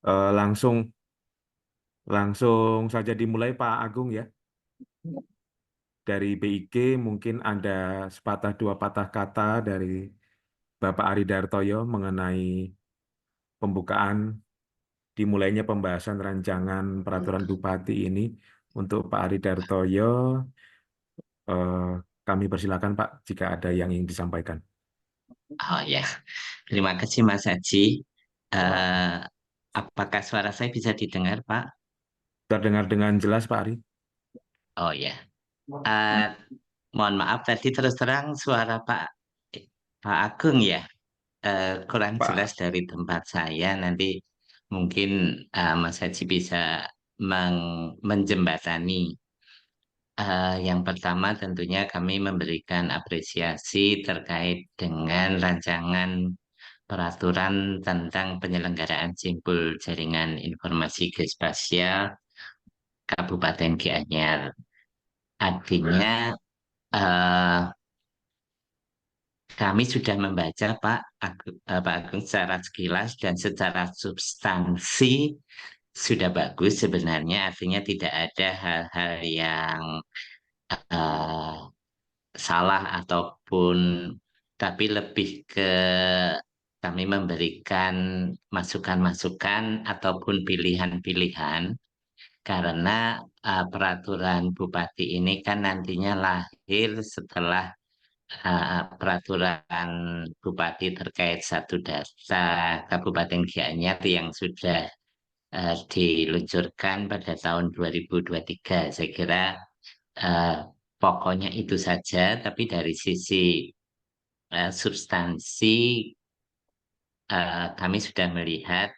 Langsung langsung saja dimulai Pak Agung ya. Dari BIG mungkin ada sepatah dua patah kata dari Bapak Ari Dartoyo mengenai pembukaan dimulainya pembahasan rancangan peraturan Bupati ini. Untuk Pak Ari Dartoyo, eh, kami persilakan Pak jika ada yang ingin disampaikan. Oh ya, terima kasih Mas Haji. Eh, apakah suara saya bisa didengar, Pak? Terdengar dengan jelas Pak Ari? Oh ya, Eh, mohon maaf tadi terus terang suara Pak Agung ya, kurang jelas Pak, dari tempat saya. Nanti mungkin Mas Haji bisa menjembatani. Yang pertama tentunya kami memberikan apresiasi terkait dengan rancangan peraturan tentang penyelenggaraan simpul jaringan informasi geospasial Kabupaten Gianyar. Artinya eh, kami sudah membaca Pak Agung secara sekilas dan secara substansi sudah bagus sebenarnya. Artinya tidak ada hal-hal yang eh, salah ataupun tapi lebih ke kami memberikan masukan-masukan ataupun pilihan-pilihan karena peraturan bupati ini kan nantinya lahir setelah peraturan bupati terkait satu data Kabupaten Gianyar yang sudah diluncurkan pada tahun 2023. Saya kira eh, pokoknya itu saja, tapi dari sisi substansi kami sudah melihat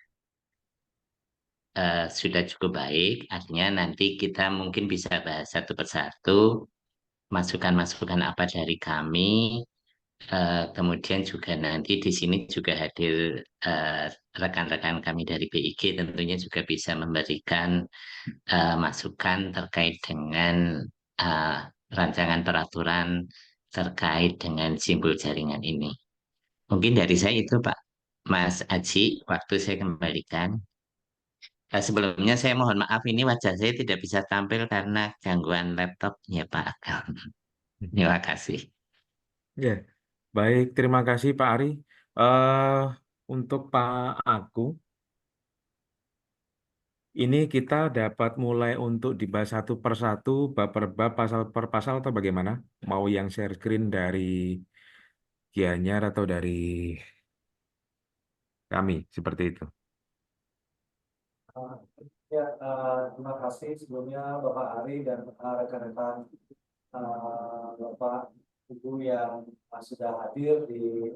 sudah cukup baik. Artinya nanti kita mungkin bisa bahas satu persatu masukan-masukan apa dari kami. Kemudian juga nanti di sini juga hadir eh, rekan-rekan kami dari BIG tentunya juga bisa memberikan masukan terkait dengan eh, rancangan peraturan terkait dengan simbol jaringan ini. Mungkin dari saya itu Pak Mas Aji, waktu saya kembalikan. Sebelumnya saya mohon maaf ini wajah saya tidak bisa tampil karena gangguan laptopnya Pak. Terima kasih. ya, baik, terima kasih Pak Ari. eh untuk Pak Agung, ini kita dapat mulai untuk dibahas satu persatu, bab per bab, pasal per pasal atau bagaimana? Mau yang share screen dari Gianyar atau dari kami, seperti itu. Uh, Terima kasih sebelumnya Bapak Ari dan rekan-rekan Bapak Ibu yang sudah hadir di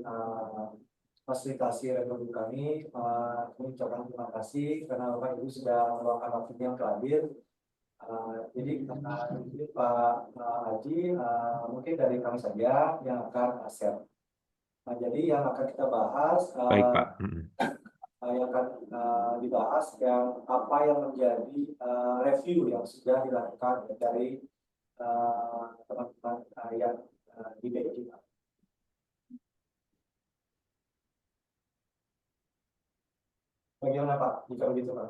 fasilitasi rekrutmen kami. Kami ucapkan terima kasih karena Bapak Ibu sudah meluangkan waktunya untuk hadir. Jadi Pak Haji, mungkin dari kami saja yang akan share. Jadi yang akan kita bahas Baik Pak. Mm-mm. yang akan dibahas yang apa yang menjadi review yang sudah dilakukan dari teman-teman yang di BI. Bagaimana Pak jika begitu Pak?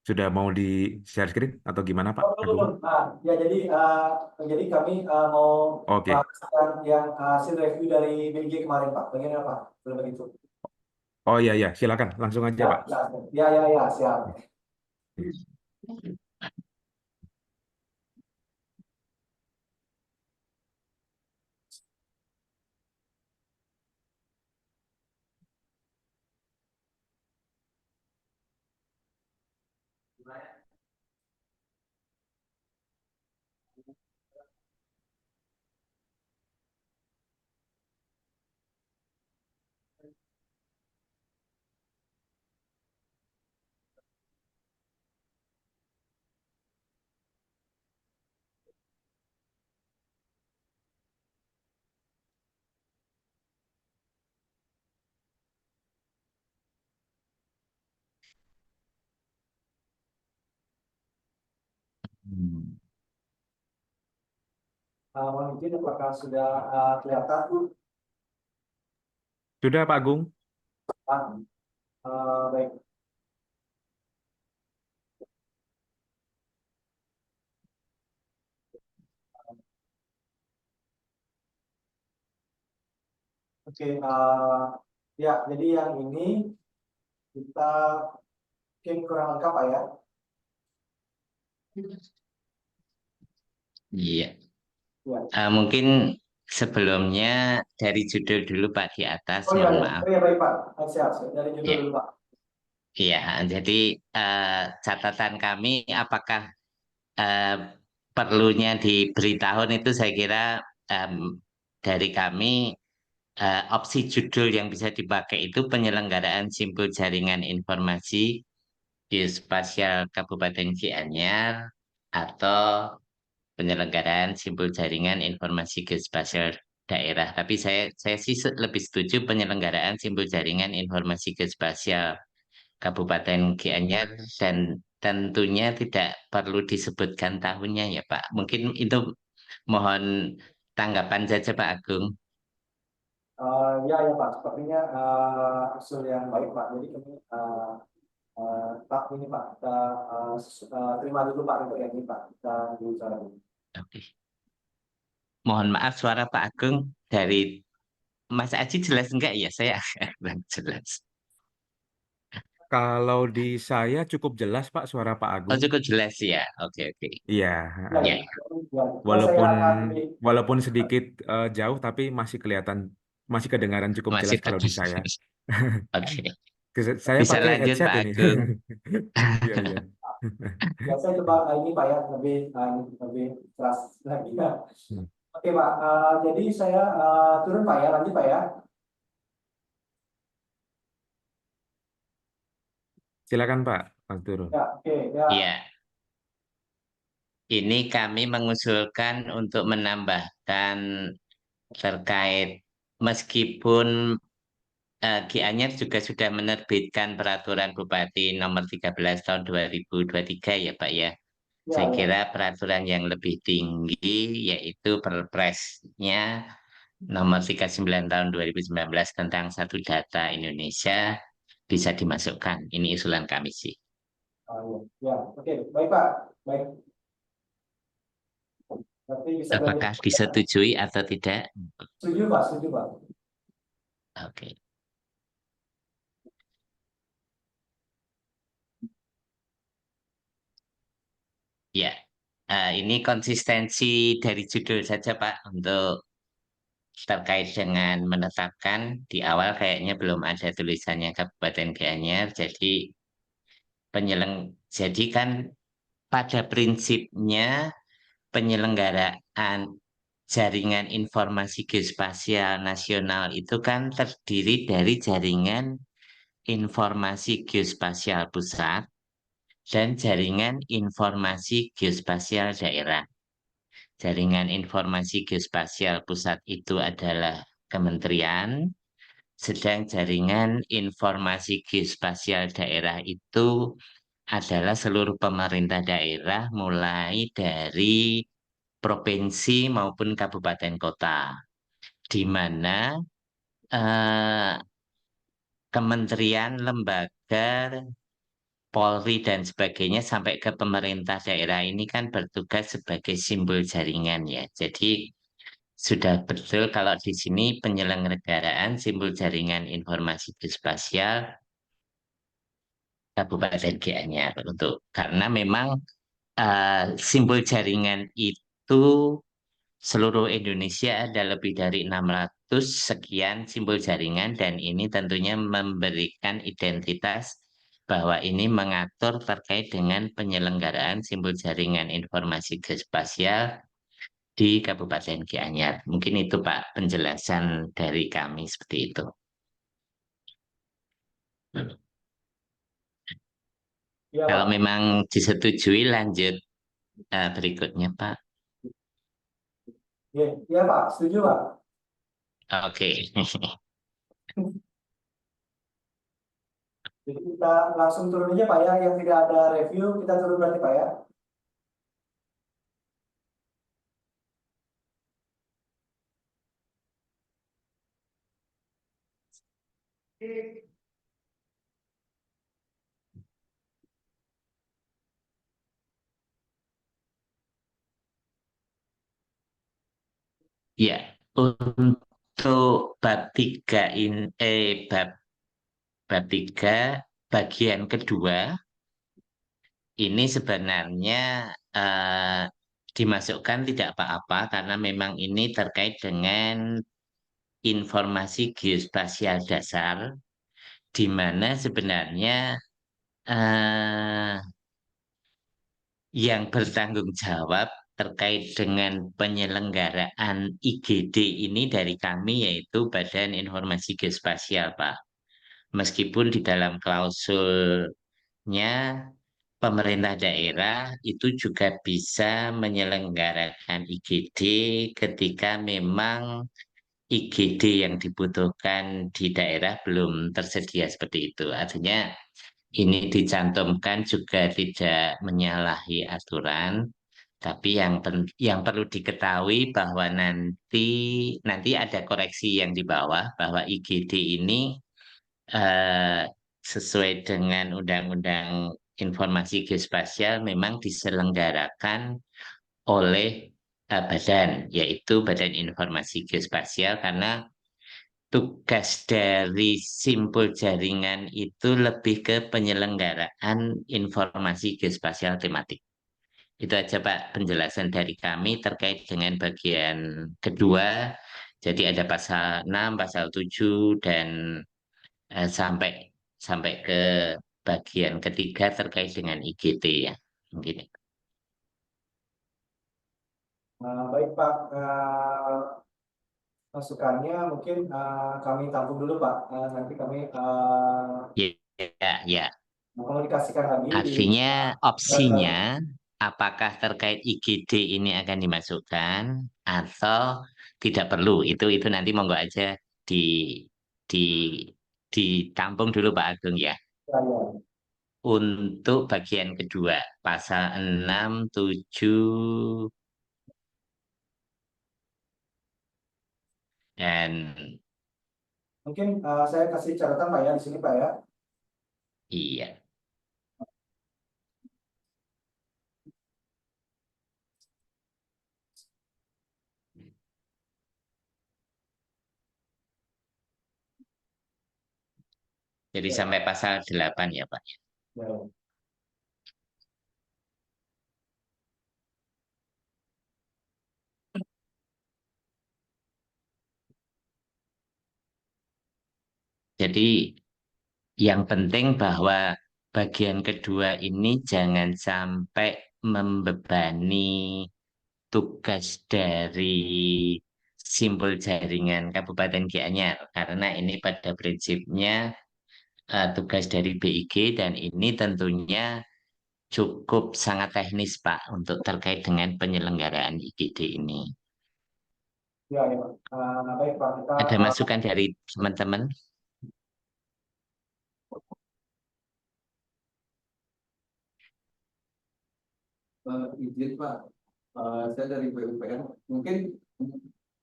Sudah mau di share screen atau gimana Pak Oh, belum, Agung? belum. Ya jadi kami mau Oke. bahas yang hasil review dari BG kemarin Pak. Bagaimana Pak? Belum begitu. Oh iya ya, silakan langsung aja Ya, Pak. ya, siap. Hmm. mohon izin apakah sudah kelihatan? Sudah Pak Agung? Ah, baik. Oke, ya, jadi yang ini kita mungkin kurang lengkap Pak ya. Iya. Ya. Mungkin sebelumnya dari judul dulu Pak di atas, Oh iya, mohon ya. maaf. Oh iya baik Pak. Siap, siap. Dari judul Ya, dulu Pak. iya. Jadi catatan kami apakah eh, perlunya diberitahu itu saya kira em, dari kami opsi judul yang bisa dipakai itu penyelenggaraan simpul jaringan informasi geospasial Kabupaten Gianyar atau penyelenggaraan simpul jaringan informasi geospasial daerah. Tapi saya sih lebih setuju penyelenggaraan simpul jaringan informasi geospasial Kabupaten Gianyar dan tentunya tidak perlu disebutkan tahunnya ya Pak. Mungkin itu mohon tanggapan saja Pak Agung. Ya, ya Pak. Sepertinya usul yang baik Pak. Jadi kami Pak ini Pak kita terima dulu Pak untuk yang ini Pak. Kita bicara dulu. Oke. Mohon maaf suara Pak Agung dari Mas Aji jelas enggak ya? Saya agak kurang jelas. Kalau di saya cukup jelas Pak suara Pak Oh Agung. cukup jelas ya. Oke oke. Iya, Ya, ya. Ya Ya. Ya, saya walaupun akan walaupun sedikit jauh tapi masih kedengaran cukup masih jelas kalau di saya. terdengar. Oke. Saya Bisa pakai lanjut headset Pak ini. Agung. Iya, iya. ya saya coba ini Pak ya lebih keras lagi ya. Oke Pak, jadi saya turun Pak ya, lanjut Pak ya. Silakan Pak, Pak Turun. Ya, oke ya. Ya, ini kami mengusulkan untuk menambahkan terkait meskipun Gianyar juga sudah menerbitkan peraturan Bupati nomor 13 tahun 2023 ya Pak ya. Ya, Saya ya. kira peraturan yang lebih tinggi yaitu Perpresnya nomor 39 tahun 2019 tentang satu data Indonesia bisa dimasukkan. Ini usulan kami sih. Ya, ya. Oke, baik Pak. Baik, berarti bisa Apakah dilanjutkan. disetujui atau tidak? Setuju Pak, setuju Pak. Oke. Ya, ini konsistensi dari judul saja Pak untuk terkait dengan menetapkan di awal kayaknya belum ada tulisannya Kabupaten Gianyar, jadi kan pada prinsipnya penyelenggaraan jaringan informasi geospasial nasional itu kan terdiri dari jaringan informasi geospasial pusat dan jaringan informasi geospasial daerah. Jaringan informasi geospasial pusat itu adalah kementerian, sedang jaringan informasi geospasial daerah itu adalah seluruh pemerintah daerah mulai dari provinsi maupun kabupaten kota, di mana eh, kementerian, lembaga, Polri dan sebagainya sampai ke pemerintah daerah ini kan bertugas sebagai simbol jaringan ya. Jadi sudah betul kalau di sini penyelenggaraan simbol jaringan informasi geospasial Kabupaten Gianyar untuk karena memang simbol jaringan itu seluruh Indonesia ada lebih dari 600 sekian simbol jaringan dan ini tentunya memberikan identitas bahwa ini mengatur terkait dengan penyelenggaraan simbol jaringan informasi geospasial di Kabupaten Gianyar. Mungkin itu Pak penjelasan dari kami seperti itu. Iya Kalau Pak. memang disetujui lanjut berikutnya Pak. Iya, iya Pak, setuju Pak. Oke. Jadi kita langsung turun aja Pak ya, yang tidak ada review kita turun berarti Pak ya. Ya, untuk bab tiga ini, bab tiga bagian kedua ini sebenarnya eh, dimasukkan tidak apa-apa karena memang ini terkait dengan informasi geospasial dasar, di mana sebenarnya eh, yang bertanggung jawab terkait dengan penyelenggaraan IGD ini dari kami yaitu Badan Informasi Geospasial, Pak. Meskipun di dalam klausulnya pemerintah daerah itu juga bisa menyelenggarakan IGD ketika memang IGD yang dibutuhkan di daerah belum tersedia seperti itu. Artinya ini dicantumkan juga tidak menyalahi aturan, tapi yang perlu diketahui bahwa nanti ada koreksi yang di bawah bahwa IGD ini eh, sesuai dengan Undang-Undang Informasi Geospasial memang diselenggarakan oleh badan, yaitu Badan Informasi Geospasial karena tugas dari simpul jaringan itu lebih ke penyelenggaraan informasi geospasial tematik. Itu aja Pak penjelasan dari kami terkait dengan bagian kedua. Jadi ada pasal 6, pasal 7 dan sampai sampai ke bagian ketiga terkait dengan IGT ya. Mungkin. Baik Pak, masukannya mungkin kami tampung dulu Pak. Nanti kami Ya, ya, ya. komunikasikan lagi di Artinya kami. opsinya apakah terkait IGD ini akan dimasukkan atau tidak perlu. Itu nanti monggo aja di di ditampung dulu Pak Agung ya. Ya, ya. Untuk bagian kedua, pasal 6, 7 dan Mungkin saya kasih catatan Pak ya di sini Pak ya. iya. Jadi Ya, sampai pasal 8 ya Pak. ya. Jadi yang penting bahwa bagian kedua ini jangan sampai membebani tugas dari simpul jaringan Kabupaten Gianyar karena ini pada prinsipnya tugas dari BIG dan ini tentunya cukup sangat teknis Pak untuk terkait dengan penyelenggaraan IGD ini. Ya, ya. Baik Pak, kita Ada masukan dari teman-teman? izin Pak, saya dari PUPR. Mungkin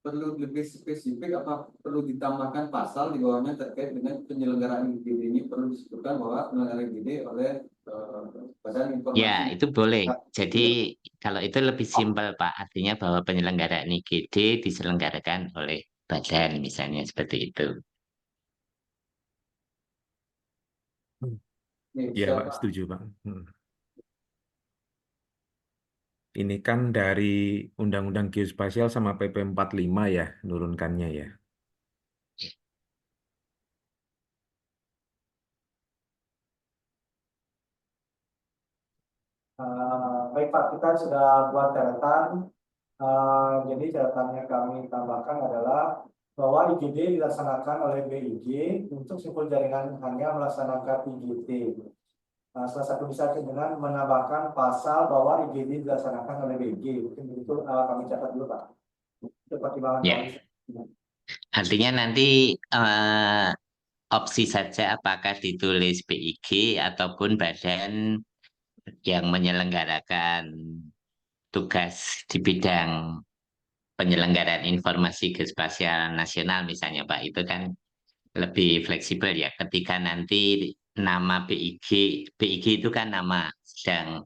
perlu lebih spesifik apa perlu ditambahkan pasal di bawahnya terkait dengan penyelenggaraan IGD ini perlu disebutkan bahwa penyelenggaraan IGD oleh Badan Ya, Informasi. itu boleh. Jadi Iya. kalau itu lebih simpel, Pak. Artinya bahwa penyelenggaraan IGD diselenggarakan oleh badan, misalnya seperti itu. Nih, Iya Pak, siapa? setuju Pak. Ini kan dari Undang-Undang Geospasial sama PP 45 ya, nurunkannya ya. baik Pak, kita sudah buat catatan. Jadi catatannya kami tambahkan adalah bahwa IGD dilaksanakan oleh BIG untuk simpul jaringan hanya melaksanakan IGT. Salah satu bisa dengan menambahkan pasal bahwa IGD dilaksanakan oleh BIG. Mungkin begitu kami catat dulu Pak. Itu pertimbangan Ya, kami. artinya nanti opsi saja apakah ditulis BIG ataupun badan yang menyelenggarakan tugas di bidang penyelenggaraan informasi geospasial nasional misalnya Pak. Itu kan lebih fleksibel ya ketika nanti nama BIG itu kan nama, sedang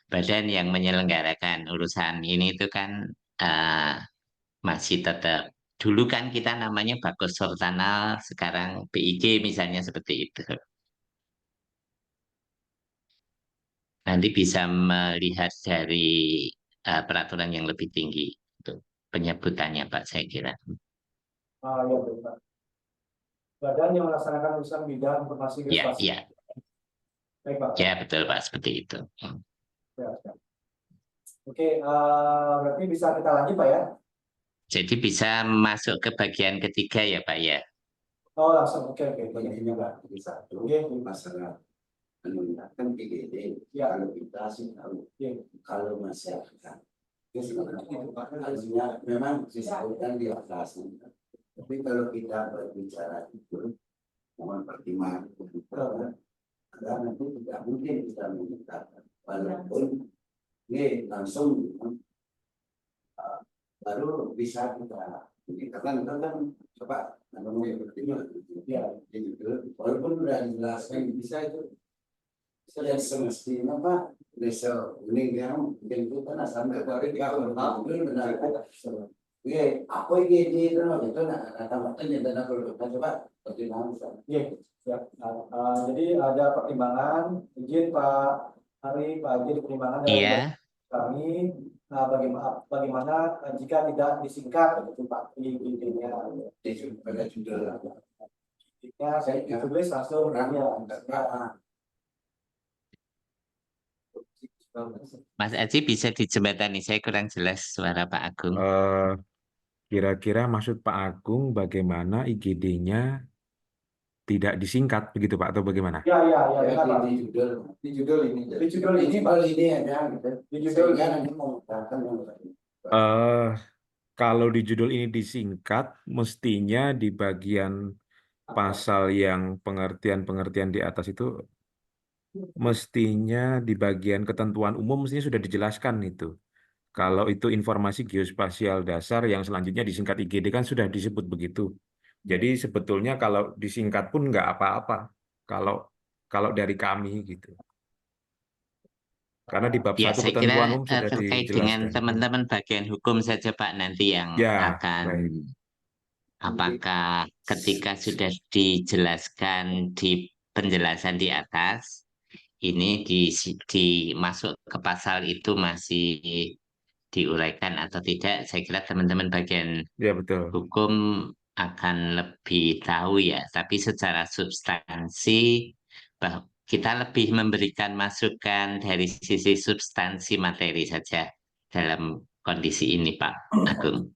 badan yang menyelenggarakan urusan ini itu kan eh, masih tetap, dulu kan kita namanya Bagus Sultanal, sekarang BIG misalnya seperti itu. Nanti bisa melihat dari peraturan yang lebih tinggi untuk penyebutannya, Pak, saya kira. Ya, baik, Pak. Badan yang melaksanakan urusan bidang informasi Ya, geospasial. ya, Baik, Pak. ya betul, Pak, seperti itu. Ya, ya. Oke, berarti bisa kita lanjut, Pak ya? Jadi bisa masuk ke bagian ketiga ya, Pak ya. Oh, langsung. Oke, oke. Begini Pak, jadi satu Oke. masalah menunjukkan PGD. Ya. Kalau kita sih tahu, Oke. kalau masyarakat itu sebenarnya itu Pak, harusnya memang disebutkan di atas. Tapi kalau kita berbicara itu, mohon pertimbangan karena nanti tidak mungkin kita mengungkapkan walaupun ini langsung baru bisa kita kan coba namanya pertimbangan. Ya. Walaupun sudah dijelaskan bisa itu yang semestinya Pak bisa meninggal jemputan sampai kemarin benar apa ini itu tambahnya dan aku coba pertimbangan. Iya, ya. Jadi ada pertimbangan, izin Pak Hari, Pak izin pertimbangan dari Iya, kami, bagaimana jika tidak disingkat begitu Pak intinya. Pada judul Ya, saya tulis langsung ya. Mas Aji bisa dijembatani, saya kurang jelas suara Pak Agung. Kira-kira maksud Pak Agung bagaimana IGD-nya tidak disingkat begitu Pak atau bagaimana? Ya, benar, Pak. di judul Di judul ini ini Pak. ini ada gitu. Di judul Sehingga ini. nanti mengatakan yang Eh, Kalau di judul ini disingkat, mestinya di bagian pasal yang pengertian-pengertian di atas itu mestinya di bagian ketentuan umum mestinya sudah dijelaskan itu. Kalau itu informasi geospasial dasar yang selanjutnya disingkat IGD kan sudah disebut begitu. Jadi sebetulnya kalau disingkat pun nggak apa-apa. Kalau kalau dari kami gitu. Karena di bab Ya, 1 saya kira ketentuan umum sudah terkait dengan dijelaskan. teman-teman bagian hukum saja Pak nanti yang Ya, akan, baik. apakah ketika sudah dijelaskan di penjelasan di atas, ini dimasuk ke pasal itu masih diuraikan atau tidak, saya kira teman-teman bagian Ya, betul. hukum akan lebih tahu ya. Tapi secara substansi, kita lebih memberikan masukan dari sisi substansi materi saja dalam kondisi ini, Pak Agung.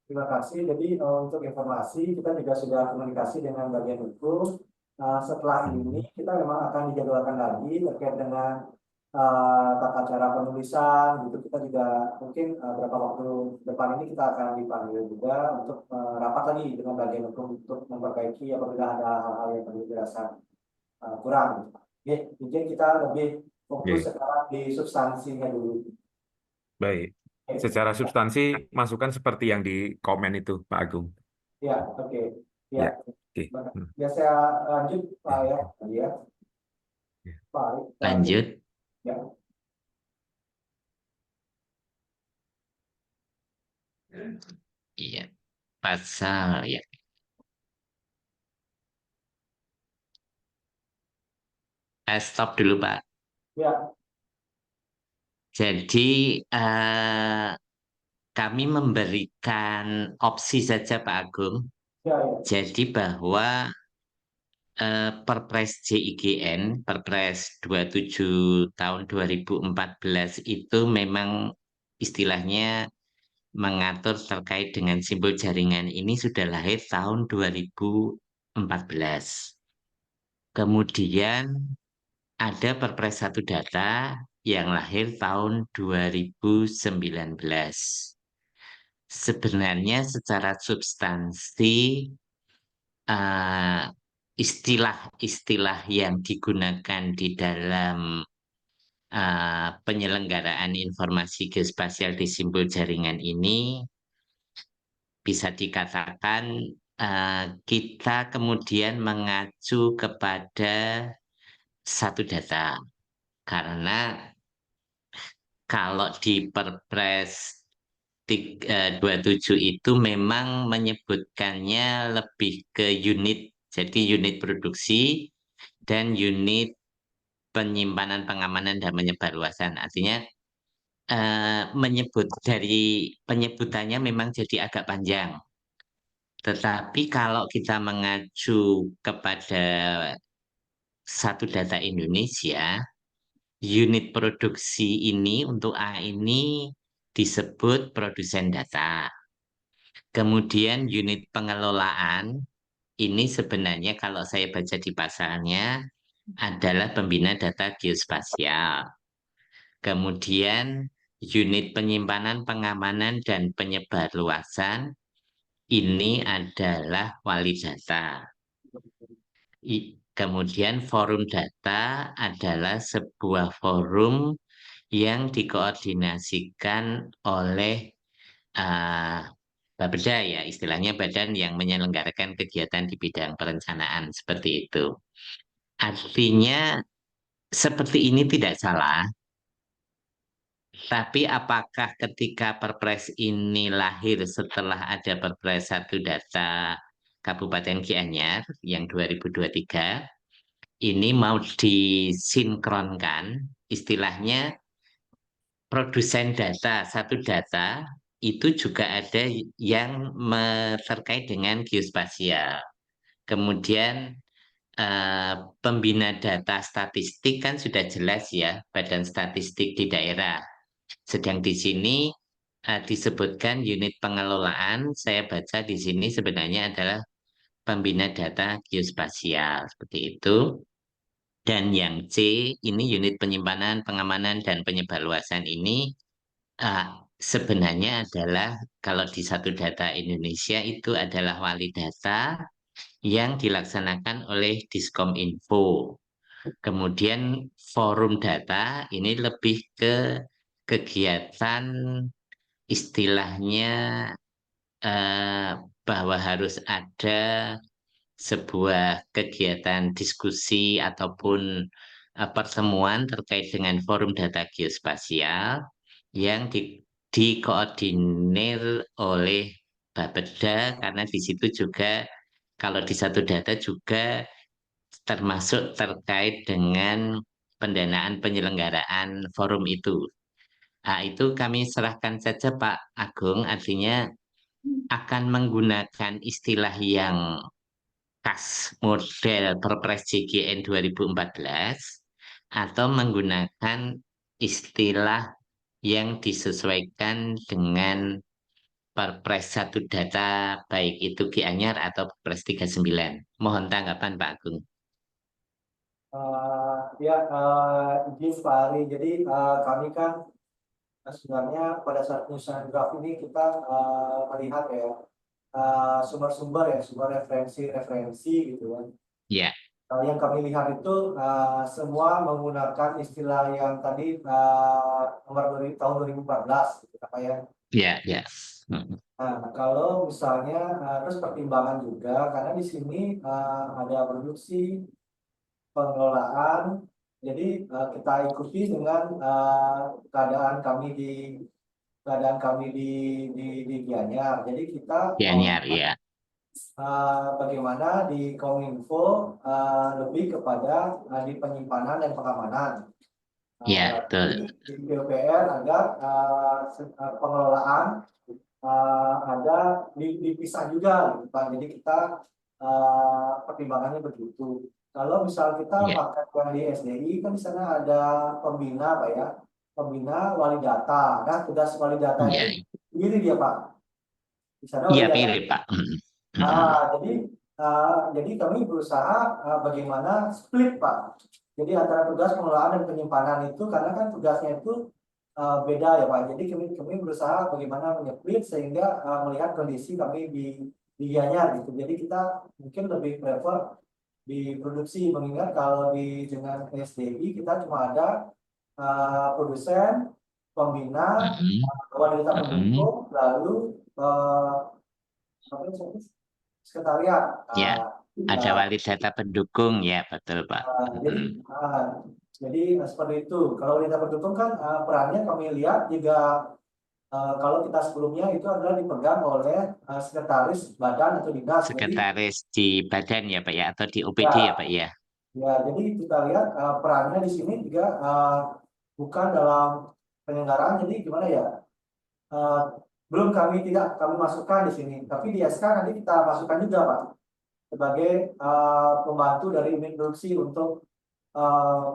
Terima kasih. Jadi untuk informasi kita juga sudah komunikasi dengan bagian hukum. Setelah ini kita memang akan dijadwalkan lagi terkait dengan tata cara penulisan. Gitu kita juga mungkin beberapa waktu depan ini kita akan dipanggil juga untuk rapat lagi dengan bagian hukum untuk memperbaiki apabila ada hal-hal yang perlu dirasa kurang. Oke, mungkin kita lebih fokus sekarang di substansinya dulu. Baik. Secara substansi, masukan seperti yang di komen itu, Pak Agung. Ya, oke. Ya. Ya, oke. Ya, saya lanjut, Pak ya. Ya. Pak, Lanjut. Ya. Iya, pasal ya. Stop dulu, Pak. Ya. Jadi kami memberikan opsi saja, Pak Agung. Ya. Jadi bahwa Perpres JIGN, Perpres 27 tahun 2014 itu memang istilahnya mengatur terkait dengan simbol jaringan ini sudah lahir tahun 2014. Kemudian ada Perpres 1 Data yang lahir tahun 2019. Sebenarnya secara substansi istilah-istilah yang digunakan di dalam penyelenggaraan informasi geospasial di simbol jaringan ini bisa dikatakan kita kemudian mengacu kepada satu data. Karena kalau di Perpres 27 itu memang menyebutkannya lebih ke unit, jadi unit produksi dan unit penyimpanan, pengamanan, dan penyebarluasan. Artinya menyebut dari penyebutannya memang jadi agak panjang. Tetapi kalau kita mengacu kepada satu data Indonesia, unit produksi ini untuk A ini disebut produsen data. Kemudian unit pengelolaan ini sebenarnya kalau saya baca di pasalnya adalah pembina data geospasial. Kemudian unit penyimpanan, pengamanan, dan penyebarluasan ini adalah wali data. Kemudian forum data adalah sebuah forum yang dikoordinasikan oleh Bapeda, ya istilahnya badan yang menyelenggarakan kegiatan di bidang perencanaan seperti itu. Artinya seperti ini tidak salah, tapi apakah ketika Perpres ini lahir setelah ada Perpres 1 data Kabupaten Gianyar yang 2023, ini mau disinkronkan, istilahnya produsen data, satu data, itu juga ada yang terkait dengan geospasial. Kemudian pembina data statistik kan sudah jelas ya, Badan Statistik di daerah. Sedang di sini disebutkan unit pengelolaan, saya baca di sini sebenarnya adalah pembina data geospasial, seperti itu. Dan yang C, ini unit penyimpanan, pengamanan, dan penyebarluasan ini sebenarnya adalah kalau di satu data Indonesia itu adalah wali data yang dilaksanakan oleh Diskominfo. Kemudian forum data ini lebih ke kegiatan istilahnya bahwa harus ada sebuah kegiatan diskusi ataupun pertemuan terkait dengan forum data geospasial yang dikoordinir oleh Bapeda, karena di situ juga kalau di satu data juga termasuk terkait dengan pendanaan penyelenggaraan forum itu. Nah, itu kami serahkan saja Pak Agung, artinya akan menggunakan istilah yang khas model Perpres JGN 2014 atau menggunakan istilah yang disesuaikan dengan Perpres 1 data baik itu Gianyar atau Perpres 39. Mohon tanggapan Pak Agung. Izin Pak Ari. Jadi kami kan sebenarnya pada saat penyusunan draft ini kita melihat ya sumber-sumber ya, sumber referensi gitu kan. Ya. Yang kami lihat itu semua menggunakan istilah yang tadi nomor tahun 2014 gitu Pak ya. Ya, ya. Nah, kalau misalnya terus pertimbangan juga karena di sini ada produksi, pengelolaan, jadi kita ikuti dengan keadaan kami di Gianyar. Jadi kita Gianyar, ya. bagaimana di Kominfo lebih kepada di penyimpanan dan pengamanan. Ya, betul. Di PUPR agar pengelolaan ada dipisah juga, gitu, Pak. Jadi kita pertimbangannya begitu. Kalau misal kita pakai di SDI kan di sana ada pembina, Pak ya, pembina wali data. Nah, tugas wali data itu sendiri dia, Pak. Di sana wali Iya, data. pilih Pak. Jadi kami berusaha bagaimana split, Pak. Jadi antara tugas pengelolaan dan penyimpanan itu karena kan tugasnya itu beda ya Pak. Jadi kami berusaha bagaimana menyeplit sehingga melihat kondisi kami di Gianyar gitu. Jadi kita mungkin lebih prefer di produksi, mengingat kalau dengan SDI kita cuma ada produsen, pembina, wali data pendukung, lalu sekretariat. Ya, ada Ya, wali data pendukung ya, betul Pak. jadi Mm. jadi seperti itu. Kalau wanita pendukung kan perannya kami lihat juga kalau kita sebelumnya itu adalah dipegang oleh sekretaris badan atau dinas. Jadi Sekretaris di badan ya Pak ya, atau di OPD ya ya, Pak ya. ya, jadi kita lihat perannya di sini juga bukan dalam penyelenggaraan. Jadi gimana ya? Eh, belum tidak kami masukkan di sini, tapi di SK nanti kita masukkan juga Pak sebagai pembantu dari unit produksi untuk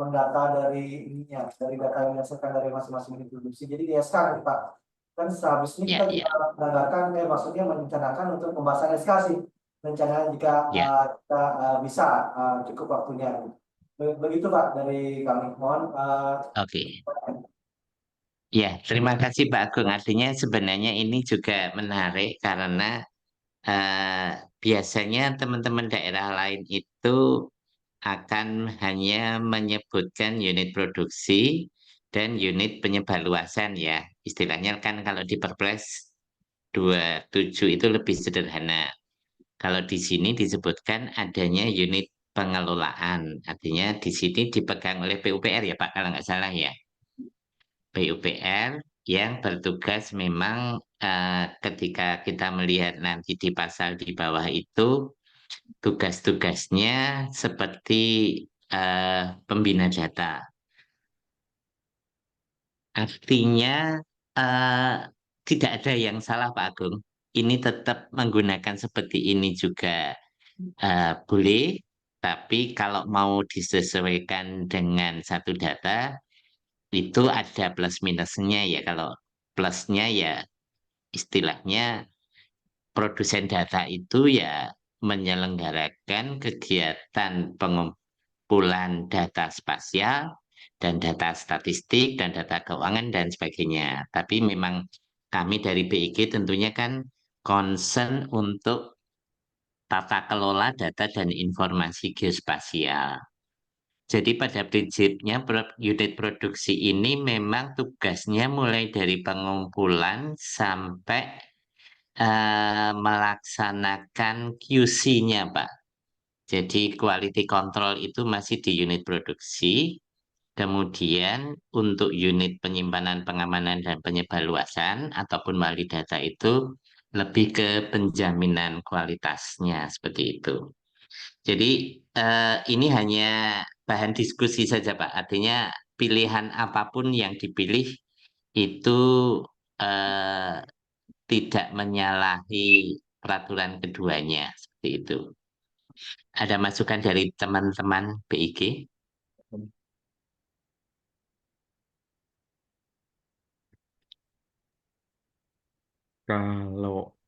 mendata dari ininya, dari data yang dihasilkan dari masing-masing unit produksi. Jadi di SK nanti Pak, kan sehabis ini Ya, kita ya, juga menganggarkan, maksudnya merencanakan untuk pembahasan SK sih, rencananya jika ya. kita bisa cukup waktunya. Begitu Pak dari kami. Mohon Oke. Ya, terima kasih Pak Agung. Artinya sebenarnya ini juga menarik karena eh, biasanya teman-teman daerah lain itu akan hanya menyebutkan unit produksi dan unit penyebarluasan ya. Istilahnya kan kalau di Perpres 27 itu lebih sederhana. Kalau di sini disebutkan adanya unit pengelolaan. Artinya di sini dipegang oleh PUPR ya Pak, kalau nggak salah ya. PUPR yang bertugas memang ketika kita melihat nanti di pasal di bawah itu tugas-tugasnya seperti pembina data. Artinya eh, tidak ada yang salah Pak Agung. Ini tetap menggunakan seperti ini juga boleh, tapi kalau mau disesuaikan dengan satu data itu ada plus minusnya ya. Kalau plusnya ya istilahnya produsen data itu ya menyelenggarakan kegiatan pengumpulan data spasial dan data statistik dan data keuangan dan sebagainya. Tapi memang kami dari BIG tentunya kan concern untuk tata kelola data dan informasi geospasial. Jadi pada prinsipnya unit produksi ini memang tugasnya mulai dari pengumpulan sampai melaksanakan QC-nya, Pak. Jadi quality control itu masih di unit produksi. Kemudian untuk unit penyimpanan, pengamanan, dan penyebarluasan ataupun wali data itu lebih ke penjaminan kualitasnya seperti itu. Jadi ini hanya bahan diskusi saja, Pak. Artinya pilihan apapun yang dipilih itu eh, tidak menyalahi peraturan keduanya seperti itu. Ada masukan dari teman-teman BIG? Kalau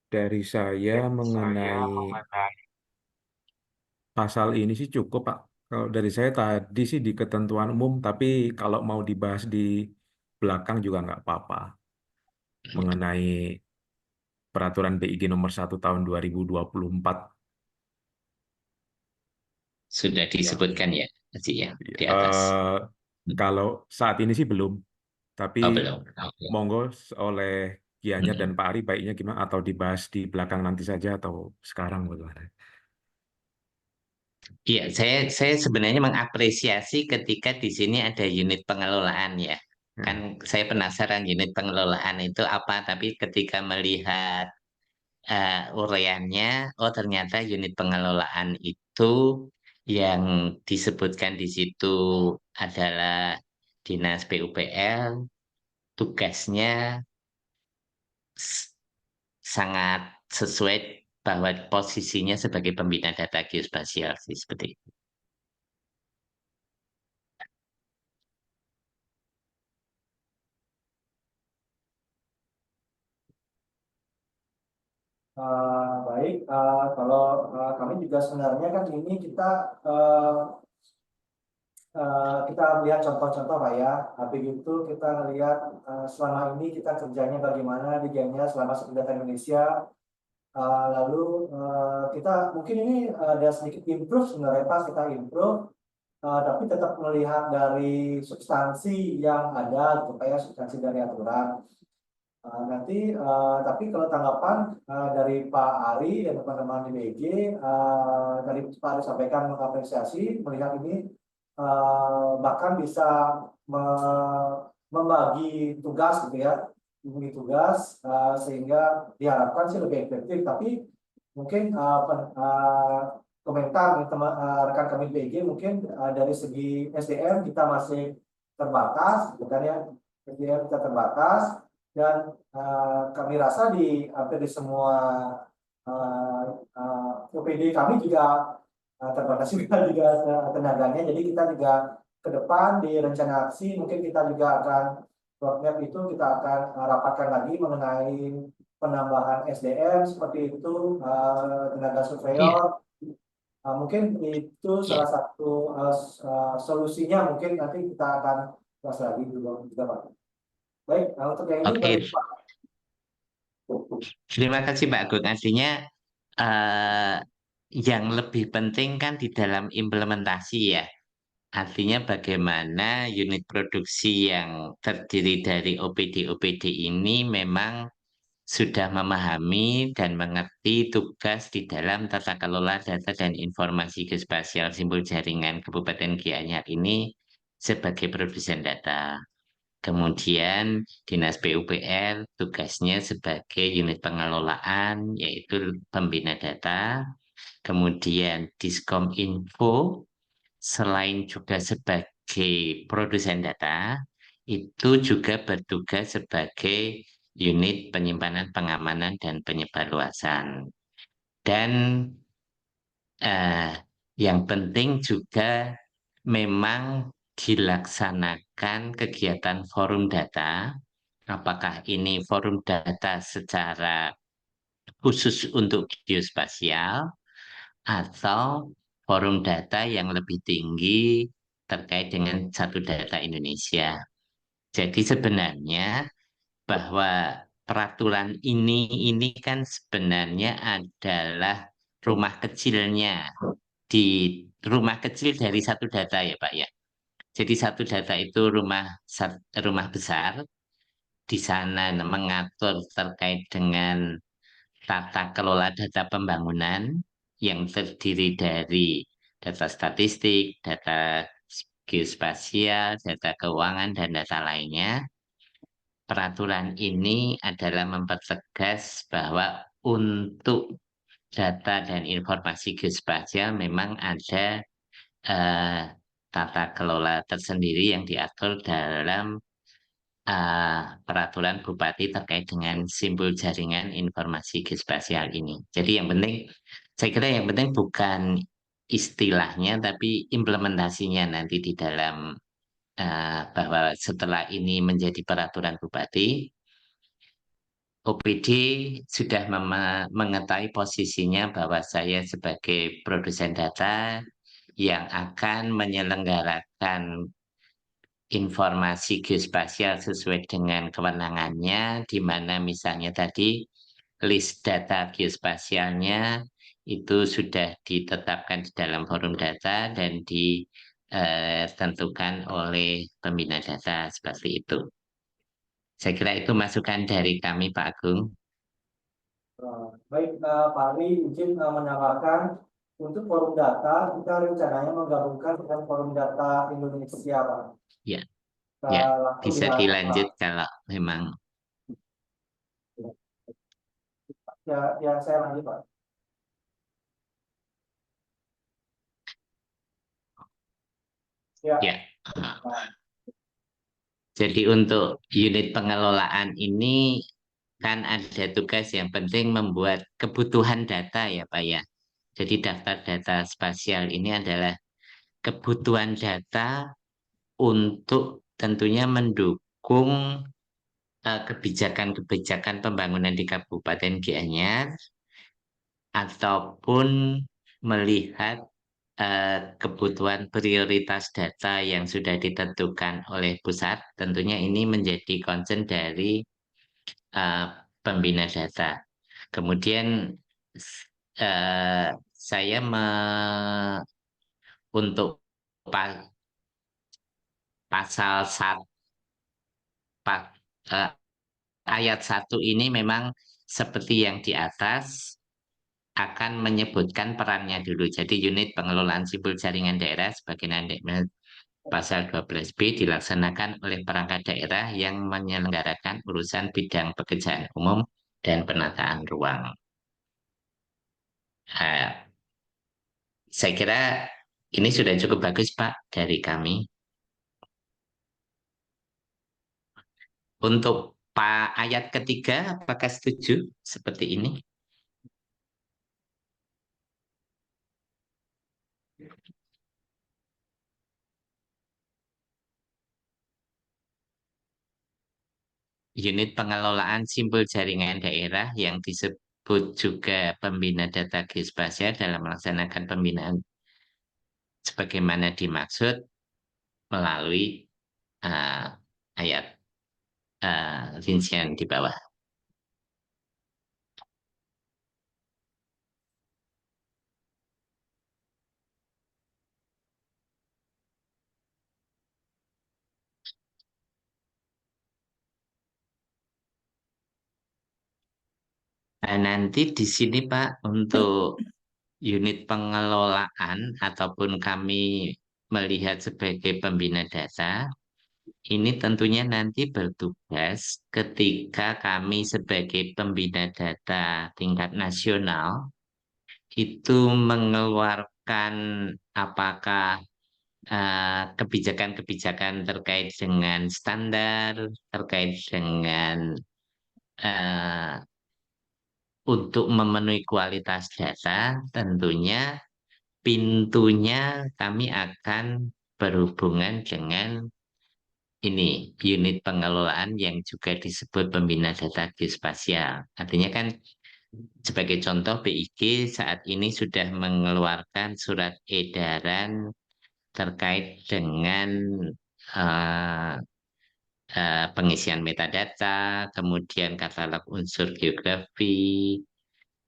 dari saya mengenai pasal ini sih cukup, Pak. Kalau dari saya tadi sih di ketentuan umum, tapi kalau mau dibahas di belakang juga nggak apa-apa. Mengenai peraturan BIG nomor 1 tahun 2024. Sudah Ya. disebutkan ya, Haji ya, di atas. Eh, kalau saat ini sih belum, tapi Oh, belum. Oke. monggo oleh Gianyar dan Mm. Pak Ari baiknya gimana atau dibahas di belakang nanti saja atau sekarang bagaimana? Iya, saya sebenarnya mengapresiasi ketika di sini ada unit pengelolaan ya. Kan Ya. saya penasaran unit pengelolaan itu apa, tapi ketika melihat uraiannya, oh ternyata unit pengelolaan itu yang disebutkan di situ adalah Dinas PUPR, tugasnya s- sangat sesuai bahwa posisinya sebagai pembina data geospasial sih seperti itu. baik. Kalau kami juga sebenarnya kan ini eh, kita lihat contoh-contoh Pak ya. Tapi itu kita lihat selama ini kita kerjanya bagaimana di Gianyar selama Sekolah Data Indonesia. Lalu kita mungkin ini ada sedikit improve sebenarnya Pak, kita improve, tapi tetap melihat dari substansi yang ada, gitu, kayak substansi dari aturan. Tapi kalau tanggapan dari Pak Ari dan teman-teman di BG, dari Pak Ari sampaikan mengapresiasi melihat ini bahkan bisa membagi tugas gitu ya, membagi tugas sehingga diharapkan sih lebih efektif. Tapi mungkin komentar rekan kami di BG mungkin dari segi SDM kita masih terbatas, bukan ya? SDM kita terbatas dan kami rasa di hampir di semua OPD kami juga terbatas juga tenaganya. Jadi kita juga ke depan di rencana aksi mungkin kita juga akan roadmap itu kita akan rapatkan lagi mengenai penambahan SDM seperti itu tenaga Iya, surveyor. Mungkin itu iya. salah satu solusinya mungkin nanti kita akan bahas lagi juga Pak. Baik, untuk yang ini Oke, baik Pak. terima kasih Pak Agung. Artinya eh, yang lebih penting kan di dalam implementasi ya. Artinya bagaimana unit produksi yang terdiri dari OPD-OPD ini memang sudah memahami dan mengerti tugas di dalam tata kelola data dan informasi geospasial simbol jaringan Kabupaten Gianyar ini sebagai produsen data. Kemudian Dinas PUPR tugasnya sebagai unit pengelolaan yaitu pembina data. Kemudian Diskom Info selain juga sebagai produsen data, itu juga bertugas sebagai unit penyimpanan, pengamanan, dan penyebarluasan. Dan eh, yang penting juga memang dilaksanakan kegiatan forum data, apakah ini forum data secara khusus untuk geospasial atau forum data yang lebih tinggi terkait dengan satu data Indonesia. Jadi sebenarnya bahwa peraturan ini kan sebenarnya adalah rumah kecilnya di rumah kecil dari satu data ya Pak ya. Jadi satu data itu rumah besar di sana mengatur terkait dengan tata kelola data pembangunan yang terdiri dari data statistik, data geospasial, data keuangan, dan data lainnya. Peraturan ini adalah mempertegas bahwa untuk data dan informasi geospasial memang ada eh, tata kelola tersendiri yang diatur dalam peraturan Bupati terkait dengan simbol jaringan informasi geospasial ini. Jadi yang penting, saya kira yang penting bukan istilahnya, tapi implementasinya nanti di dalam bahwa setelah ini menjadi peraturan Bupati, OPD sudah mengetahui posisinya bahwa saya sebagai produsen data yang akan menyelenggarakan informasi geospasial sesuai dengan kewenangannya, di mana misalnya tadi list data geospasialnya itu sudah ditetapkan di dalam forum data dan ditentukan oleh pembina data seperti itu. Saya kira itu masukan dari kami, Pak Agung. Baik, Pak Ari izin menambahkan untuk forum data kita rencananya menggabungkan dengan forum data Indonesia Pak. Ya, Kita ya, langsung bisa dihadap Pak. dilanjut kalau memang. Ya, ya saya lanjut Pak. Ya, Ya. nah, Jadi untuk unit pengelolaan ini kan ada tugas yang penting membuat kebutuhan data ya Pak ya. Jadi daftar data spasial ini adalah kebutuhan data untuk tentunya mendukung kebijakan-kebijakan pembangunan di Kabupaten Gianyar ataupun melihat kebutuhan prioritas data yang sudah ditentukan oleh pusat. Tentunya ini menjadi concern dari uh, pembina data. Kemudian saya untuk pa- pasal 1 ayat 1 ini memang seperti yang di atas akan menyebutkan perannya dulu. Jadi unit pengelolaan simbol jaringan daerah sebagai pasal 12B dilaksanakan oleh perangkat daerah yang menyelenggarakan urusan bidang pekerjaan umum dan penataan ruang. Saya kira ini sudah cukup bagus, Pak, dari kami. Untuk Pak ayat ketiga, apakah setuju seperti ini? Unit pengelolaan simbol jaringan daerah yang disebut juga pembina data geospasial dalam melaksanakan pembinaan sebagaimana dimaksud melalui ayat rincian di bawah. Nah, nanti di sini Pak untuk unit pengelolaan ataupun kami melihat sebagai pembina data, ini tentunya nanti bertugas ketika kami sebagai pembina data tingkat nasional itu mengeluarkan apakah kebijakan-kebijakan terkait dengan standar, terkait dengan eh, untuk memenuhi kualitas data, tentunya pintunya kami akan berhubungan dengan ini unit pengelolaan yang juga disebut pembina data geospasial. Artinya kan sebagai contoh BIG saat ini sudah mengeluarkan surat edaran terkait dengan eh, pengisian metadata, kemudian katalog unsur geografi,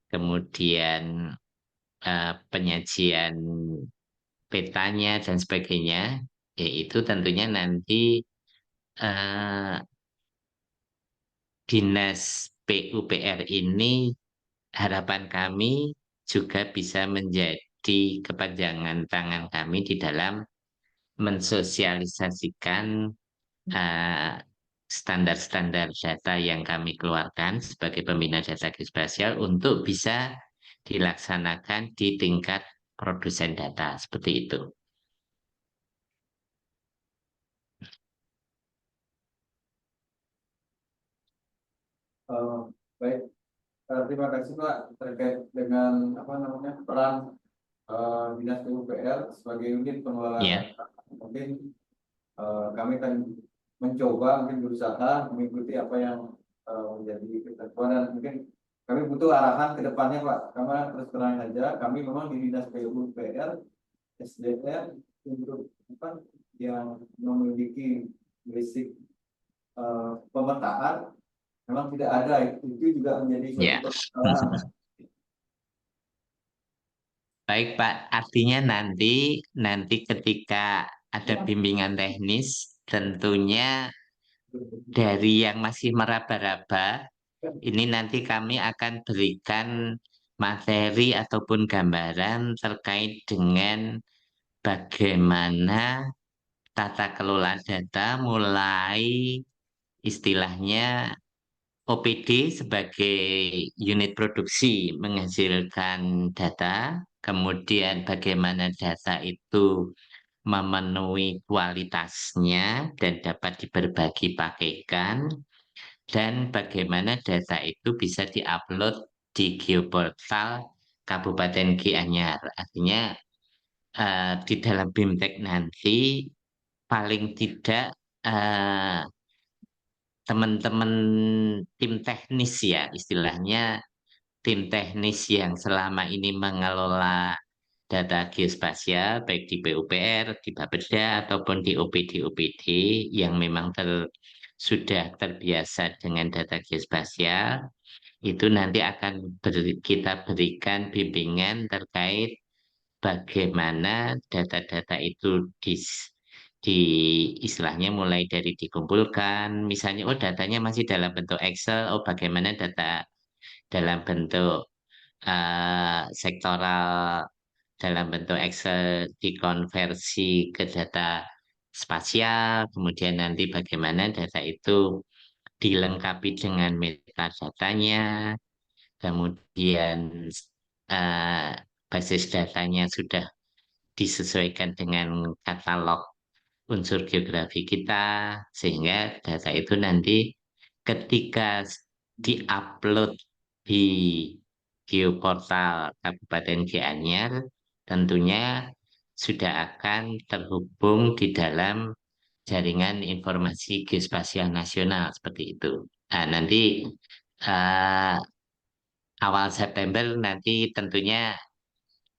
kemudian penyajian petanya dan sebagainya, yaitu tentunya nanti eh, Dinas PUPR ini harapan kami juga bisa menjadi kepanjangan tangan kami di dalam mensosialisasikan eh, standar-standar data yang kami keluarkan sebagai pembina data geospasial untuk bisa dilaksanakan di tingkat produsen data seperti itu. Baik, terima kasih Pak terkait dengan apa namanya peran Dinas PUPR sebagai unit pengelola Ya, data. Mungkin kami akan mencoba mungkin berusaha mengikuti apa yang menjadi ketentuan dan mungkin kami butuh arahan ke depannya Pak. Karena terus terang saja kami memang di Dinas PUPR SDM untuk apa yang memiliki basic pemetaan memang tidak ada, itu juga menjadi suatu ya. permasalahan. Baik Pak, artinya nanti ketika ada bimbingan teknis, tentunya dari yang masih meraba-raba, ini nanti kami akan berikan materi ataupun gambaran terkait dengan bagaimana tata kelola data mulai istilahnya OPD sebagai unit produksi menghasilkan data, kemudian bagaimana data itu memenuhi kualitasnya dan dapat diberbagi pakaikan, dan bagaimana data itu bisa diupload di geoportal Kabupaten Gianyar. Artinya di dalam BIMTEK nanti paling tidak eh, teman-teman tim teknis ya istilahnya tim teknis yang selama ini mengelola data geospasial baik di PUPR, di Bapeda ataupun di OPD-OPD yang memang sudah terbiasa dengan data geospasial itu nanti akan kita berikan bimbingan terkait bagaimana data-data itu di istilahnya mulai dari dikumpulkan, misalnya oh datanya masih dalam bentuk Excel, oh bagaimana data dalam bentuk sektoral dalam bentuk Excel dikonversi ke data spasial, kemudian nanti bagaimana data itu dilengkapi dengan metadatanya, kemudian eh, basis datanya sudah disesuaikan dengan katalog unsur geografi kita, sehingga data itu nanti ketika diupload di geoportal Kabupaten Gianyar, tentunya sudah akan terhubung di dalam jaringan informasi geospasial nasional seperti itu. Nah, nanti eh, awal September nanti tentunya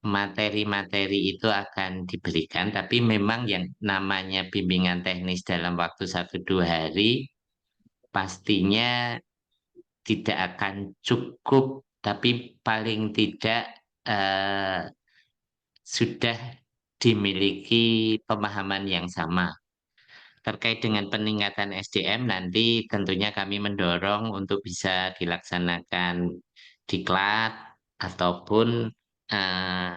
materi-materi itu akan diberikan, tapi memang yang namanya bimbingan teknis dalam waktu 1-2 hari pastinya tidak akan cukup, tapi paling tidak eh, sudah dimiliki pemahaman yang sama. Terkait dengan peningkatan SDM, nanti tentunya kami mendorong untuk bisa dilaksanakan diklat ataupun eh,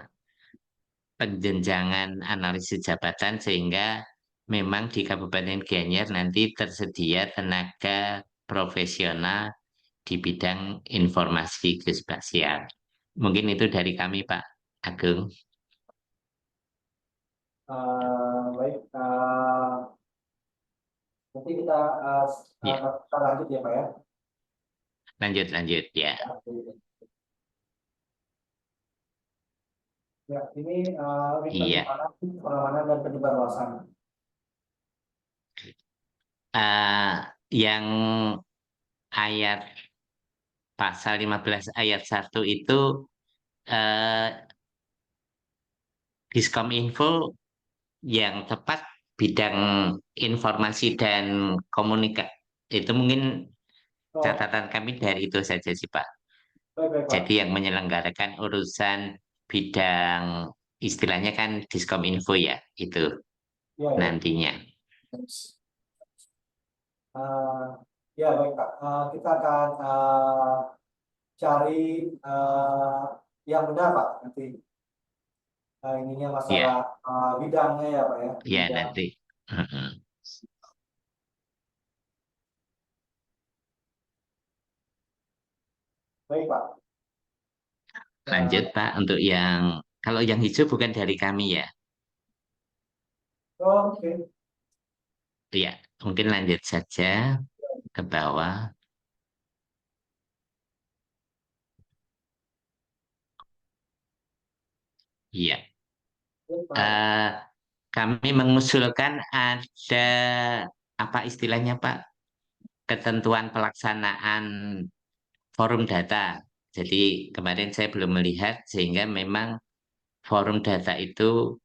penjenjangan analisis jabatan sehingga memang di Kabupaten Gianyar nanti tersedia tenaga profesional di bidang informasi geospasial. Mungkin itu dari kami, Pak Agung. Baik, nanti Ya, kita lanjut ya Pak ya. lanjut ya. Ya, ini Iya. bagaimana pengamanan dan penyebarluasan. Eh, yang ayat pasal 15 ayat 1 itu eh, Diskominfo yang tepat bidang informasi dan komunikasi itu mungkin Oh, catatan kami dari itu saja sih Pak. baik baik Pak. Jadi yang menyelenggarakan urusan bidang istilahnya kan Diskominfo ya itu Ya ya. nantinya. Ya baik Pak. Kita akan cari yang benar Pak nanti. Ininya masalah Ya, bidangnya ya Pak ya. ya Bidang. nanti. Heeh. Baik Pak. Lanjut Pak untuk yang kalau yang hijau bukan dari kami ya. Oke. Ya, mungkin lanjut saja ke bawah. Iya. Baik, Pak. Eh, Kami mengusulkan ada apa istilahnya Pak? Ketentuan pelaksanaan forum data. Jadi kemarin saya belum melihat sehingga memang forum data itu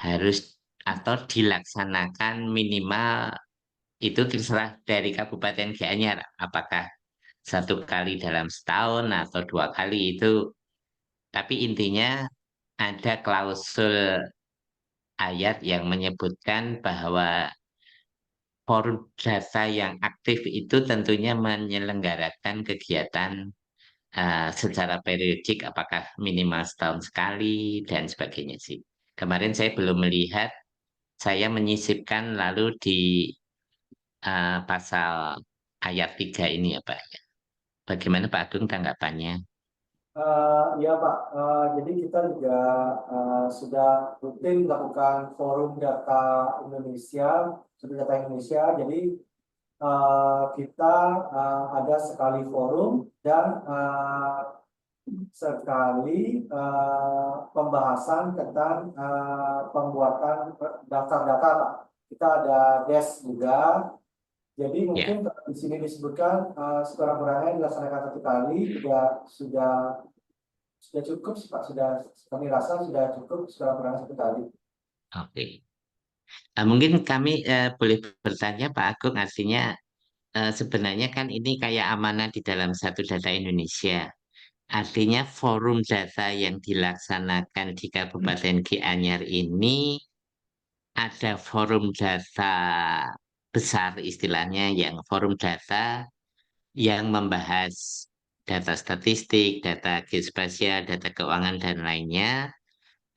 harus atau dilaksanakan minimal itu terserah dari Kabupaten Gianyar. Apakah 1 kali dalam setahun atau 2 kali itu. Tapi intinya ada klausul ayat yang menyebutkan bahwa forum data yang aktif itu tentunya menyelenggarakan kegiatan secara periodik, apakah minimal setahun sekali dan sebagainya sih. Kemarin saya belum melihat, saya menyisipkan lalu di pasal ayat 3 ini ya Pak. Bagaimana Pak Agung tanggapannya? Ya Pak, jadi kita juga sudah rutin melakukan forum data Indonesia, sumber data Indonesia. Jadi kita ada sekali forum dan sekali pembahasan tentang pembuatan daftar data Pak. Kita ada desk juga. Jadi Ya, mungkin di sini disebutkan sekurang-kurangnya dilaksanakan 1 kali, sudah cukup sih Pak, sudah kami rasa sudah cukup sekurang-kurangnya 1 kali. oke. Mungkin kami boleh bertanya Pak Agung, artinya sebenarnya kan ini kayak amanah di dalam satu data Indonesia. Artinya forum data yang dilaksanakan di Kabupaten Gianyar ini ada forum data besar istilahnya, yang forum data yang membahas data statistik, data geospasial, data keuangan, dan lainnya,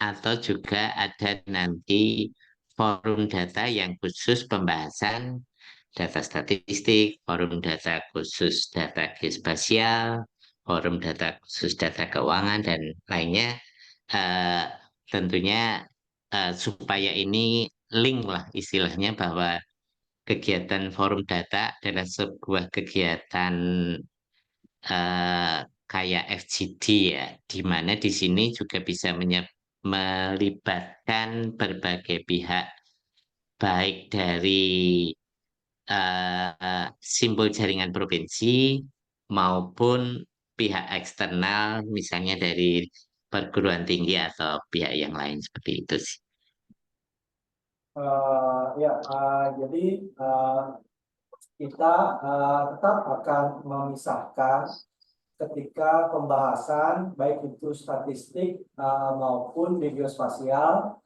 atau juga ada nanti forum data yang khusus pembahasan data statistik, forum data khusus data geospasial, forum data khusus data keuangan, dan lainnya. Eh, Tentunya supaya ini link lah istilahnya, bahwa kegiatan forum data adalah sebuah kegiatan eh, kayak FGD ya, di mana di sini juga bisa melibatkan berbagai pihak, baik dari simbol jaringan provinsi maupun pihak eksternal, misalnya dari perguruan tinggi atau pihak yang lain, seperti itu sih. Jadi kita tetap akan memisahkan ketika pembahasan baik itu statistik maupun di geospasial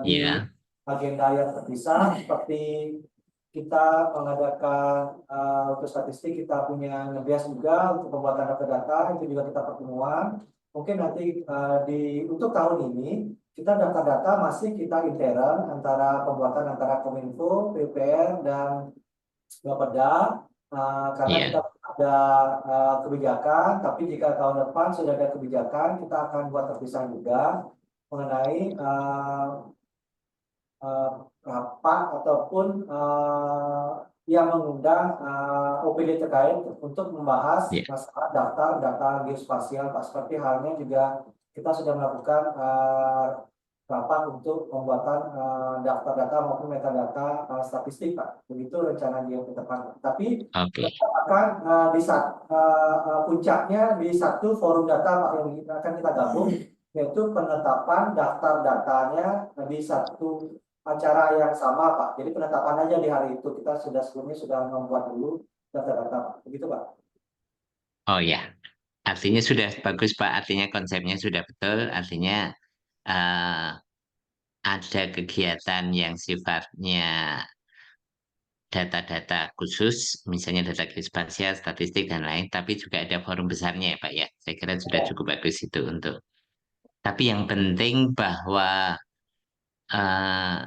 di Ya, agenda yang terpisah, seperti kita mengadakan untuk statistik kita punya ngebias juga untuk pembuatan data-data, itu juga kita pertemuan. Mungkin nanti untuk tahun ini kita data-data masih kita intern antara pembuatan antara Kominfo, PUPR dan Bapeda, karena ya, kita ada kebijakan, tapi jika tahun depan sudah ada kebijakan, kita akan buat terpisah juga mengenai eh, rapat ataupun yang mengundang OPD terkait untuk membahas ya. masalah daftar data geospasial, Pak. Seperti halnya juga kita sudah melakukan rapat untuk pembuatan daftar data maupun metadata statistik, Pak. Begitu rencana dia ke depan. Tapi Oke, tetap akan puncaknya di satu forum data, Pak, yang akan kita gabung, yaitu penetapan daftar datanya di satu acara yang sama, Pak. Jadi penetapan aja di hari itu, kita sebelumnya sudah membuat dulu data-data, Pak. Begitu, Pak. oh ya, artinya sudah bagus Pak, artinya konsepnya sudah betul, artinya eh, ada kegiatan yang sifatnya data-data khusus, misalnya data geospasial, statistik, dan lain, tapi juga ada forum besarnya ya Pak ya. Saya kira sudah cukup bagus itu untuk. Tapi yang penting bahwa eh,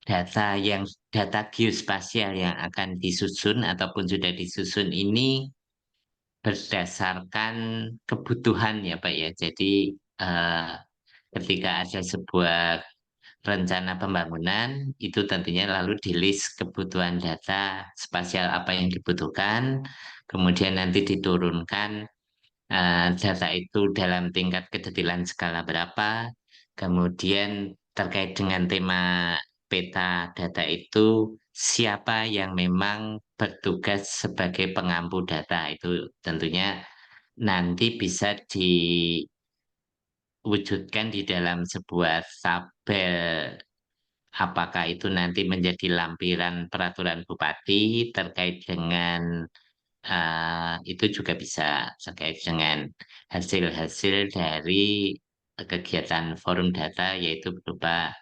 data yang data geospasial yang akan disusun ataupun sudah disusun ini berdasarkan kebutuhan ya Pak ya. Jadi eh, ketika ada sebuah rencana pembangunan, itu tentunya lalu di list kebutuhan data spasial apa yang dibutuhkan, kemudian nanti diturunkan data itu dalam tingkat kedetailan skala berapa, kemudian terkait dengan tema peta data itu siapa yang memang bertugas sebagai pengampu data, itu tentunya nanti bisa diwujudkan di dalam sebuah tabel. Apakah itu nanti menjadi lampiran peraturan bupati terkait dengan itu juga bisa terkait dengan hasil-hasil dari kegiatan forum data, yaitu berupa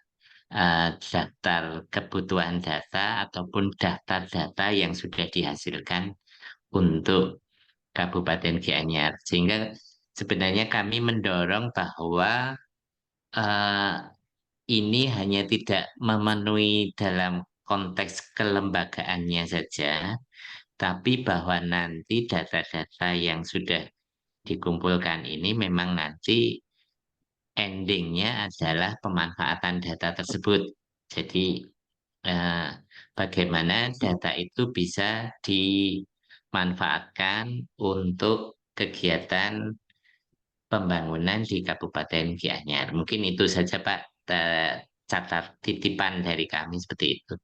daftar kebutuhan data ataupun daftar data yang sudah dihasilkan untuk Kabupaten Gianyar. Sehingga sebenarnya kami mendorong bahwa eh, ini hanya tidak memenuhi dalam konteks kelembagaannya saja, tapi bahwa nanti data-data yang sudah dikumpulkan ini memang nanti endingnya adalah pemanfaatan data tersebut. Jadi eh, bagaimana data itu bisa dimanfaatkan untuk kegiatan pembangunan di Kabupaten Gianyar. Mungkin itu saja Pak, catat titipan dari kami seperti itu.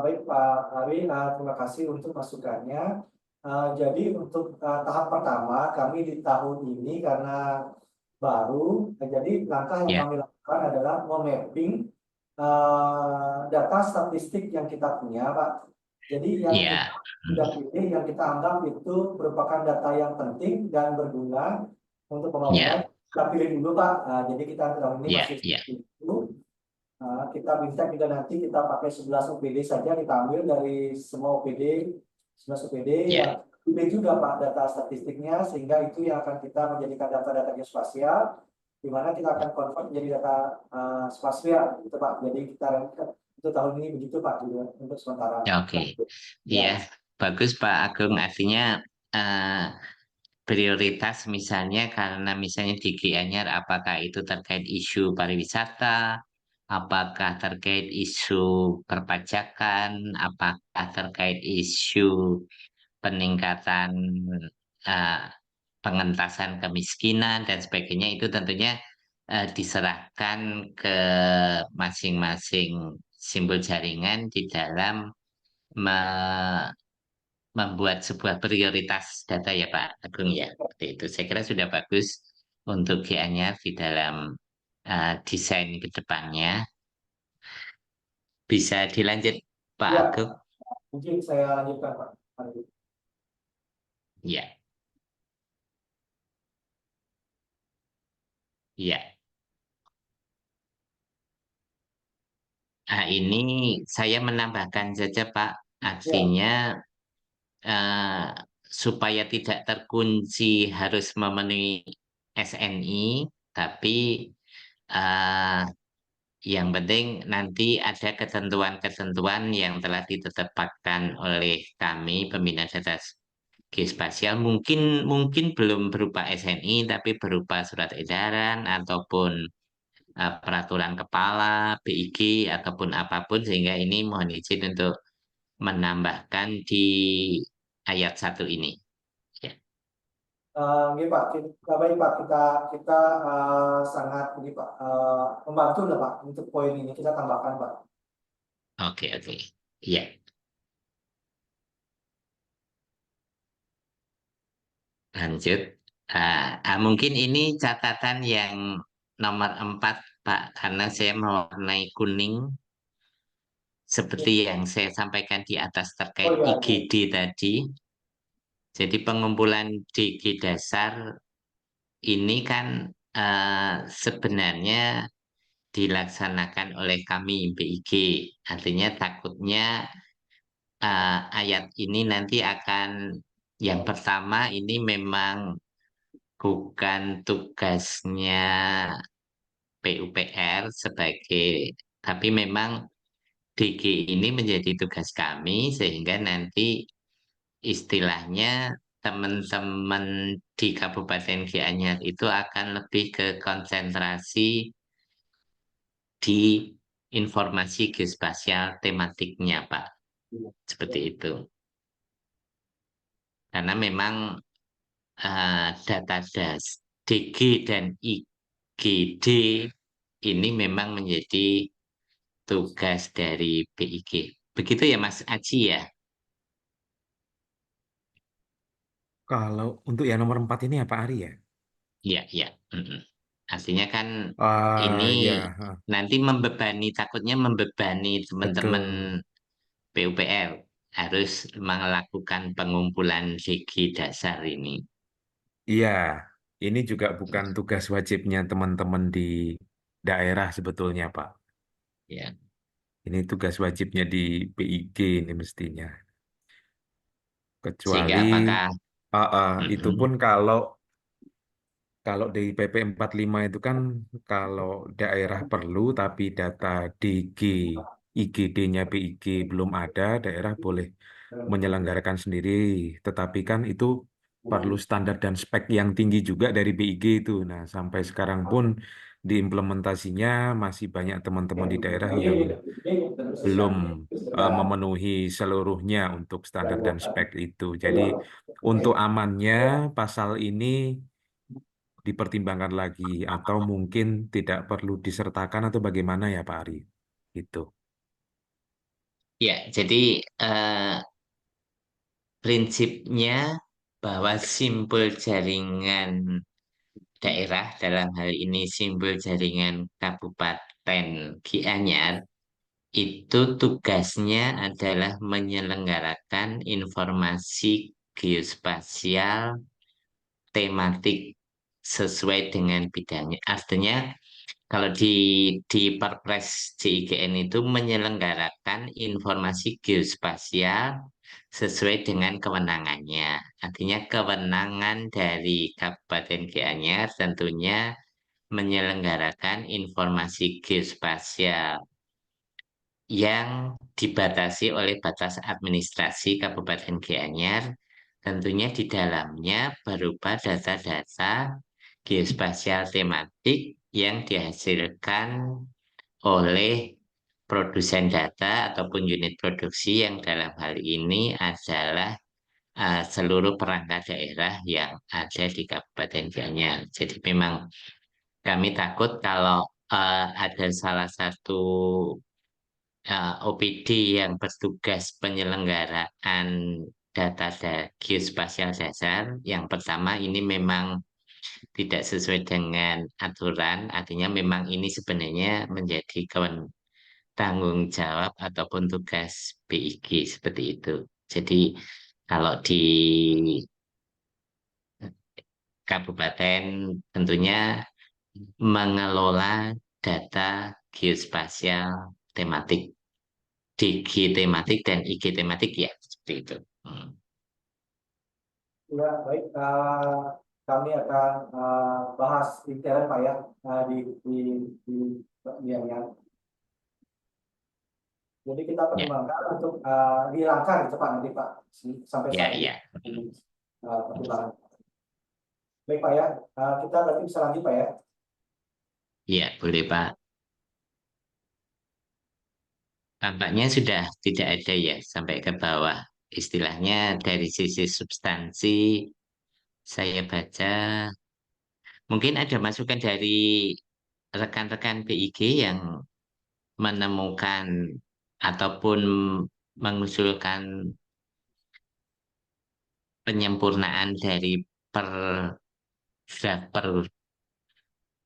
Baik Pak Ari, terima kasih untuk masukannya. Jadi untuk tahap pertama kami di tahun ini karena baru, jadi langkah yang Ya, kami lakukan adalah memapping data statistik yang kita punya, Pak. Jadi yang kita ya, sudah pilih, yang kita anggap itu merupakan data yang penting dan berguna untuk pembangunan. ya, kita pilih dulu Pak. Jadi kita tahun ini Ya, masih ya. dulu. Kita minta juga nanti kita pakai 11 OPD saja, kita ambil dari semua OPD, 11 OPD Ya. yang pilih juga Pak data statistiknya, sehingga itu yang akan kita menjadikan data-data geospasial, di mana kita akan convert menjadi data spasial, gitu Pak. Jadi kita untuk tahun ini begitu Pak, juga untuk sementara. Oke. Ya, Iya, bagus Pak Agung. Artinya eh, prioritas misalnya karena misalnya di Gianyar apakah itu terkait isu pariwisata, apakah terkait isu perpajakan, apakah terkait isu peningkatan eh, pengentasan kemiskinan dan sebagainya itu tentunya diserahkan ke masing-masing simbol jaringan di dalam me- membuat sebuah prioritas data ya Pak Agung ya. Seperti itu. Saya kira sudah bagus untuk GA-nya di dalam desain ke depannya. Bisa dilanjut Pak ya, Agung? mungkin saya lanjutkan Pak. Ya, ya. Nah, ini saya menambahkan saja Pak. Ya, Artinya eh, supaya tidak terkunci harus memenuhi SNI, tapi eh, yang penting nanti ada ketentuan-ketentuan yang telah ditetapkan oleh kami pembina data geospasial. Mungkin mungkin belum berupa SNI, tapi berupa surat edaran ataupun peraturan kepala, BIG ataupun apapun sehingga ini mohon izin untuk menambahkan di ayat satu ini. Ya. Oke Pak, kita, baik Pak, kita sangat ini Pak, membantu lah Pak untuk poin ini kita tambahkan Pak. Oke, oke. Ya, lanjut. Mungkin ini catatan yang nomor 4, Pak, karena saya mewarnai kuning seperti yang saya sampaikan di atas Oh terkait iya, iya. IGD tadi. Jadi pengumpulan DG dasar ini kan sebenarnya dilaksanakan oleh kami BIG. Artinya takutnya ayat ini nanti akan yang pertama ini memang bukan tugasnya PUPR sebagai tapi memang DG ini menjadi tugas kami sehingga nanti istilahnya teman-teman di Kabupaten Gianyar itu akan lebih ke konsentrasi di informasi geospasial tematiknya, Pak. Seperti itu. Karena memang data DG dan IGD ini memang menjadi tugas dari BIG. Begitu ya Mas Aji ya? Kalau untuk yang nomor 4 ini apa Ari ya? Iya, iya. Mm-mm. Artinya kan ini Ya, nanti membebani, takutnya membebani teman-teman betul. PUPR harus melakukan pengumpulan segi dasar ini. Iya, ini juga bukan tugas wajibnya teman-teman di daerah sebetulnya, Pak. Ya. Ini tugas wajibnya di BIG ini mestinya. Sehingga Kecuali apakah itu mm-mm. pun kalau di PP 45 itu kan kalau daerah perlu tapi data DG IGD-nya BIG belum ada, daerah boleh menyelenggarakan sendiri. Tetapi kan itu perlu standar dan spek yang tinggi juga dari BIG itu. Nah, sampai sekarang pun di implementasinya masih banyak teman-teman di daerah yang belum memenuhi seluruhnya untuk standar dan spek itu. Jadi untuk amannya pasal ini dipertimbangkan lagi atau mungkin tidak perlu disertakan atau bagaimana ya Pak Ari? Gitu. Ya, jadi eh, prinsipnya bahwa simpul jaringan daerah dalam hal ini simbol jaringan Kabupaten Gianyar itu tugasnya adalah menyelenggarakan informasi geospasial tematik sesuai dengan bidangnya. Artinya kalau di Perpres JIGN itu menyelenggarakan informasi geospasial sesuai dengan kewenangannya. Artinya kewenangan dari Kabupaten Gianyar tentunya menyelenggarakan informasi geospasial yang dibatasi oleh batas administrasi Kabupaten Gianyar. Tentunya di dalamnya berupa data-data geospasial tematik yang dihasilkan oleh produsen data ataupun unit produksi yang dalam hal ini adalah seluruh perangkat daerah yang ada di Kabupaten Gianyar. Jadi memang kami takut kalau ada salah satu OPD yang bertugas penyelenggaraan geospasial dasar. Yang pertama ini memang tidak sesuai dengan aturan, artinya memang ini sebenarnya menjadi tanggung jawab ataupun tugas BIG seperti itu. Jadi kalau di kabupaten tentunya mengelola data geospasial tematik, DG tematik dan IG tematik ya seperti itu. Ya, baik. Kami akan bahas intern Pak ya di bagian yang. Jadi kita Ya, pertimbangkan untuk dihilangkan gitu Pak nanti Pak sampai ya, saat ini ya, pertimbangan. Baik Pak ya, kita berarti bisa lanjut Pak ya. ya boleh Pak. Tampaknya sudah tidak ada ya sampai ke bawah. Istilahnya dari sisi substansi saya baca mungkin ada masukan dari rekan-rekan BIG yang menemukan ataupun mengusulkan penyempurnaan dari per draft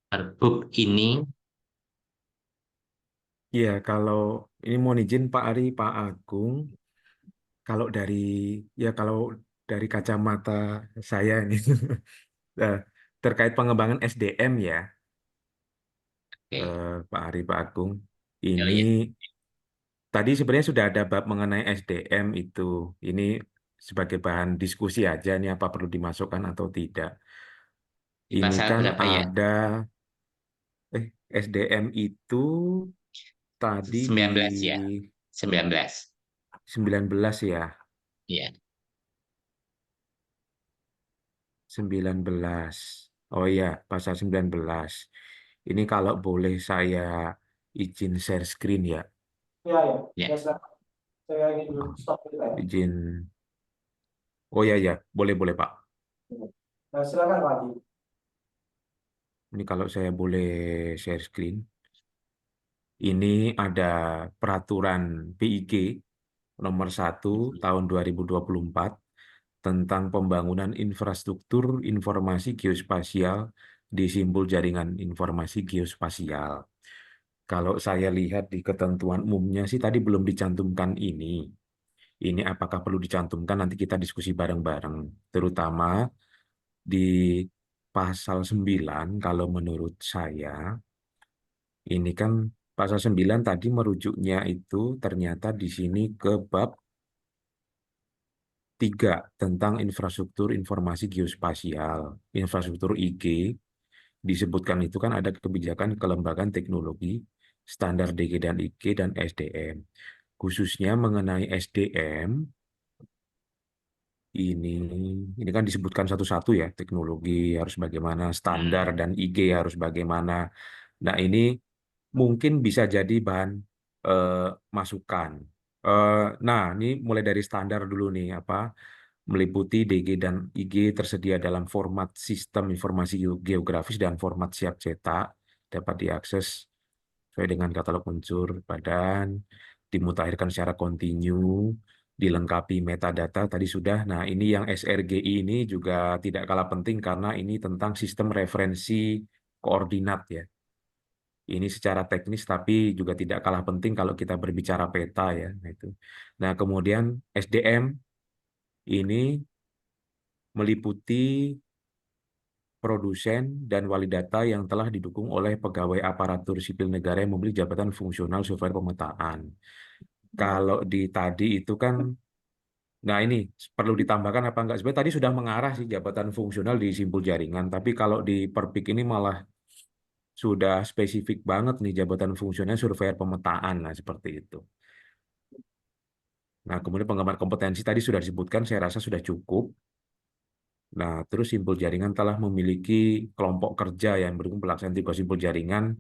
perbuk ini. Iya, kalau ini mohon izin Pak Ari, Pak Agung, kalau kalau dari kacamata saya ini eh, terkait pengembangan SDM ya, Oke, Pak Ari, Pak Agung, oh ini ya, tadi sebenarnya sudah ada bab mengenai SDM itu. Ini sebagai bahan diskusi aja nih apa perlu dimasukkan atau tidak. di Ini pasal kan berapa ya? ada SDM itu tadi di 19 ya, 19. 19 ya. Ya, 19. Oh iya, pasal 19. Ini kalau boleh saya izin share screen ya. Ya ya, ya. ya silakan. Saya ingin dulu stop dulu Pak ya. Izin. Oh ya ya, boleh boleh Pak. Silakan Pak Haji. Ini kalau saya boleh share screen. Ini ada peraturan PIG nomor 1 tahun 2024 tentang pembangunan infrastruktur informasi geospasial di simpul jaringan informasi geospasial. Kalau saya lihat di ketentuan umumnya sih tadi belum dicantumkan ini. Ini apakah perlu dicantumkan nanti kita diskusi bareng-bareng. Terutama di pasal 9 kalau menurut saya ini kan pasal 9 tadi merujuknya itu ternyata di sini ke bab 3 tentang infrastruktur informasi geospasial, infrastruktur IG. Disebutkan itu kan ada kebijakan kelembagaan teknologi, standar DG dan IG dan SDM. Khususnya mengenai SDM, ini ini kan disebutkan satu-satu ya, teknologi harus bagaimana, standar Hmm. dan IG harus bagaimana. Nah, ini mungkin bisa jadi bahan eh, masukan. Eh, nah, ini mulai dari standar dulu nih, apa meliputi DG dan IG tersedia dalam format sistem informasi geografis dan format siap cetak, dapat diakses sesuai dengan katalog unsur badan, dimutakhirkan secara kontinu, dilengkapi metadata tadi sudah. Nah, ini yang SRGI ini juga tidak kalah penting karena ini tentang sistem referensi koordinat ya. Ini secara teknis tapi juga tidak kalah penting kalau kita berbicara peta ya. Nah, itu. Nah, kemudian SDM ini meliputi produsen dan wali data yang telah didukung oleh pegawai aparatur sipil negara yang memiliki jabatan fungsional survei pemetaan. Kalau di tadi itu kan, nah ini perlu ditambahkan apa enggak? Sebenarnya tadi sudah mengarah sih jabatan fungsional di simpul jaringan, tapi kalau di Perpik ini malah sudah spesifik banget nih jabatan fungsional surveyor pemetaan, nah seperti itu. Nah, kemudian pengembangan kompetensi tadi sudah disebutkan, saya rasa sudah cukup. Nah, terus simpul jaringan telah memiliki kelompok kerja yang mendukung pelaksanaan tugas simpul jaringan.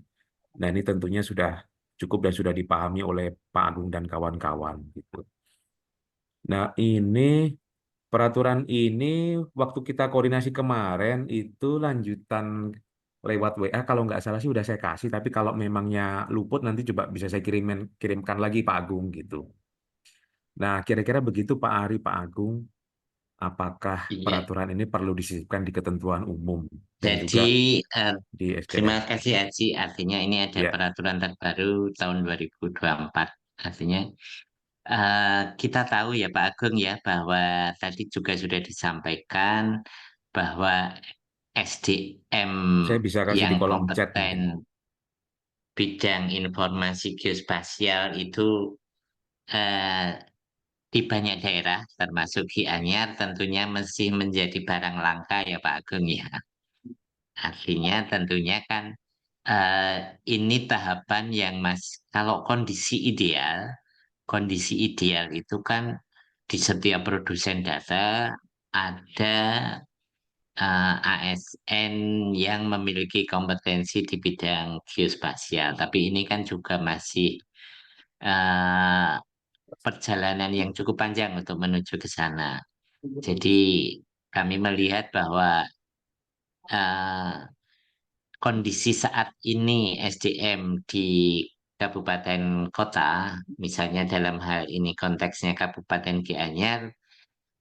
Nah, ini tentunya sudah cukup dan sudah dipahami oleh Pak Agung dan kawan-kawan gitu. Nah, ini peraturan ini waktu kita koordinasi kemarin itu lanjutan lewat WA kalau nggak salah sih udah saya kasih, tapi kalau memangnya luput nanti coba bisa saya kirimkan lagi Pak Agung gitu. Nah, kira-kira begitu Pak Ari, Pak Agung, apakah Iya. peraturan ini perlu disisipkan di ketentuan umum dan juga Jadi di terima SDM? kasih Aji. Artinya ini ada Ya, peraturan terbaru tahun 2024. Artinya kita tahu ya Pak Agung ya bahwa tadi juga sudah disampaikan bahwa SDM saya bisa kasih di yang kolom chat kompeten mungkin. bidang informasi geospasial itu eh, di banyak daerah termasuk Gianyar tentunya masih menjadi barang langka ya Pak Agung ya. Artinya tentunya kan eh, ini tahapan yang kalau kondisi ideal itu kan di setiap produsen data ada ASN yang memiliki kompetensi di bidang geospasial. Tapi ini kan juga masih eh, perjalanan yang cukup panjang untuk menuju ke sana. Jadi kami melihat bahwa eh, kondisi saat ini SDM di kabupaten kota, misalnya dalam hal ini konteksnya Kabupaten Gianyar,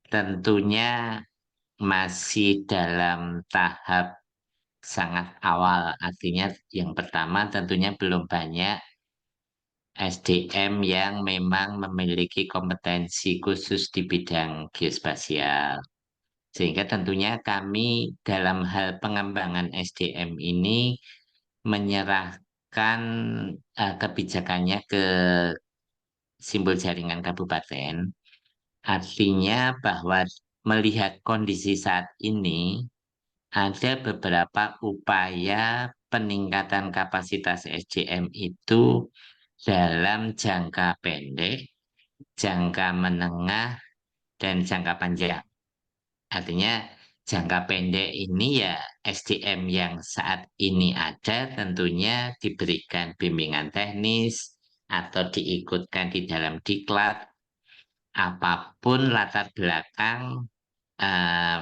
tentunya masih dalam tahap sangat awal. Artinya yang pertama tentunya belum banyak SDM yang memang memiliki kompetensi khusus di bidang geospasial. Sehingga tentunya kami dalam hal pengembangan SDM ini menyerahkan kebijakannya ke simbol jaringan kabupaten. Artinya bahwa melihat kondisi saat ini, ada beberapa upaya peningkatan kapasitas SDM itu dalam jangka pendek, jangka menengah, dan jangka panjang. Artinya jangka pendek ini ya SDM yang saat ini ada tentunya diberikan bimbingan teknis atau diikutkan di dalam diklat apapun latar belakang eh,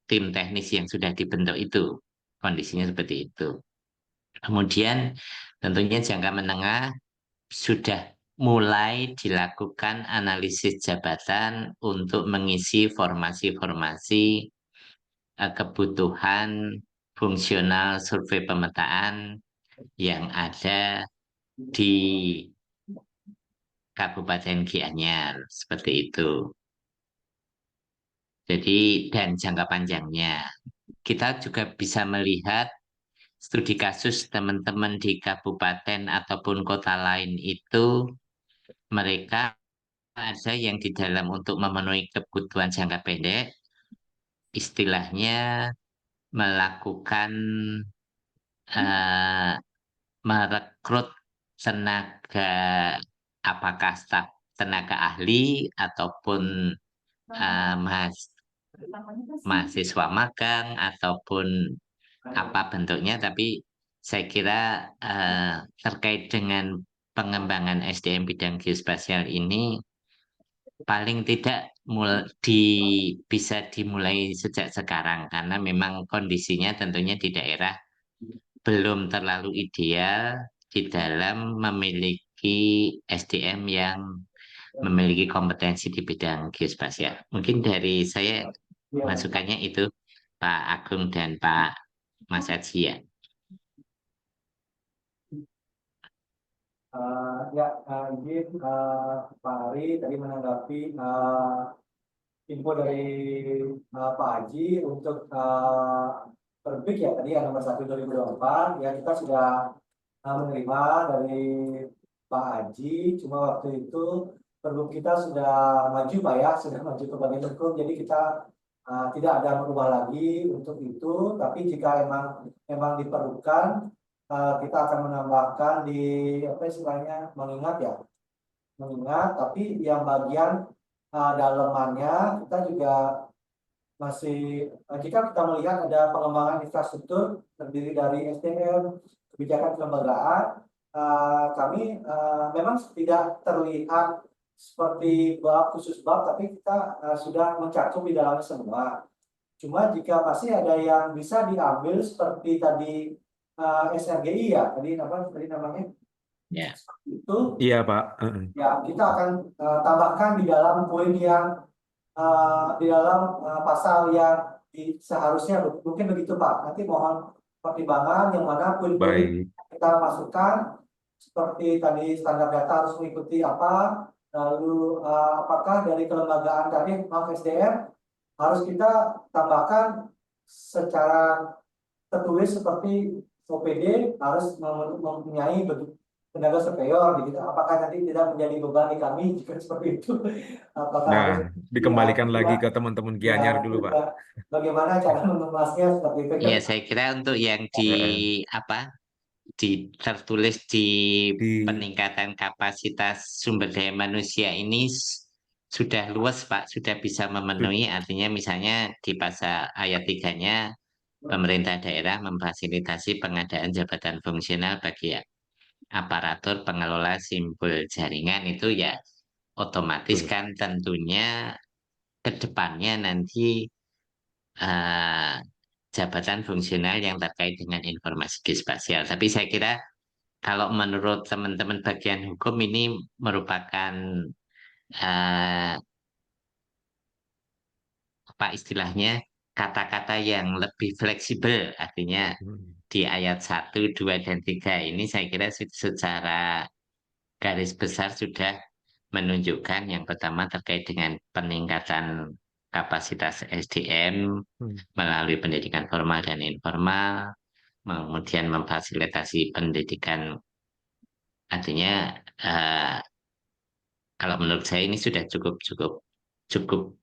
tim teknis yang sudah dibentuk itu. Kondisinya seperti itu. Kemudian tentunya jangka menengah sudah mulai dilakukan analisis jabatan untuk mengisi formasi-formasi kebutuhan fungsional survei pemetaan yang ada di Kabupaten Gianyar seperti itu. Jadi dan jangka panjangnya kita juga bisa melihat studi kasus teman-teman di kabupaten ataupun kota lain itu mereka ada yang di dalam untuk memenuhi kebutuhan jangka pendek istilahnya melakukan eh, merekrut tenaga apakah staf tenaga ahli ataupun mahasiswa magang ataupun apa bentuknya tapi saya kira terkait dengan pengembangan SDM bidang geospasial ini paling tidak bisa dimulai sejak sekarang karena memang kondisinya tentunya di daerah belum terlalu ideal di dalam memiliki SDM yang memiliki kompetensi di bidang geospasial. Mungkin dari saya Ya, masukannya itu Pak Agung dan Pak Mas Aji ya. ya, izin Pak Ari tadi menanggapi info dari Pak Haji untuk Perbik ya tadi yang nomor 1/2024 ya kita sudah menerima dari Pak Haji, cuma waktu itu Perbuk kita sudah maju Pak ya, sudah maju ke Bagian Hukum, jadi kita tidak ada merubah lagi untuk itu, tapi jika emang diperlukan kita akan menambahkan di apa istilahnya mengingat, tapi yang bagian dalemannya kita juga masih jika kita melihat ada pengembangan infrastruktur terdiri dari SDM, kebijakan kelembagaan, kami memang tidak terlihat seperti khusus bab, tapi kita sudah mencakup di dalamnya semua. Cuma jika masih ada yang bisa diambil seperti tadi SRGI ya, tadi namanya Ya. itu Iya, Pak. ya kita akan tambahkan di dalam poin yang di dalam pasal yang seharusnya mungkin begitu Pak. Nanti mohon pertimbangan yang mana poin-poin Baik. kita masukkan seperti tadi standar data harus mengikuti apa, lalu apakah dari kelembagaan tadi SDM harus kita tambahkan secara tertulis seperti OPD harus mempunyai tenaga superior gitu. Apakah nanti tidak menjadi beban di kami jika seperti itu? Apakah harus Nah, dikembalikan lagi ke ya, teman-teman ya, Gianyar dulu, Pak. bagaimana cara mengemasnya seperti itu? Ya, saya kira untuk yang di apa tertulis di Di peningkatan kapasitas sumber daya manusia ini sudah luas Pak, sudah bisa memenuhi. Artinya misalnya di pasal ayat 3-nya pemerintah daerah memfasilitasi pengadaan jabatan fungsional bagi aparatur pengelola simpul jaringan itu ya otomatis Betul. kan tentunya ke depannya nanti eh, jabatan fungsional yang terkait dengan informasi geospasial. Tapi saya kira kalau menurut teman-teman bagian hukum ini merupakan eh, apa istilahnya kata-kata yang lebih fleksibel, artinya di ayat 1, 2, dan 3 ini saya kira secara garis besar sudah menunjukkan yang pertama terkait dengan peningkatan kapasitas SDM melalui pendidikan formal dan informal, kemudian memfasilitasi pendidikan, artinya kalau menurut saya ini sudah cukup cukup cukup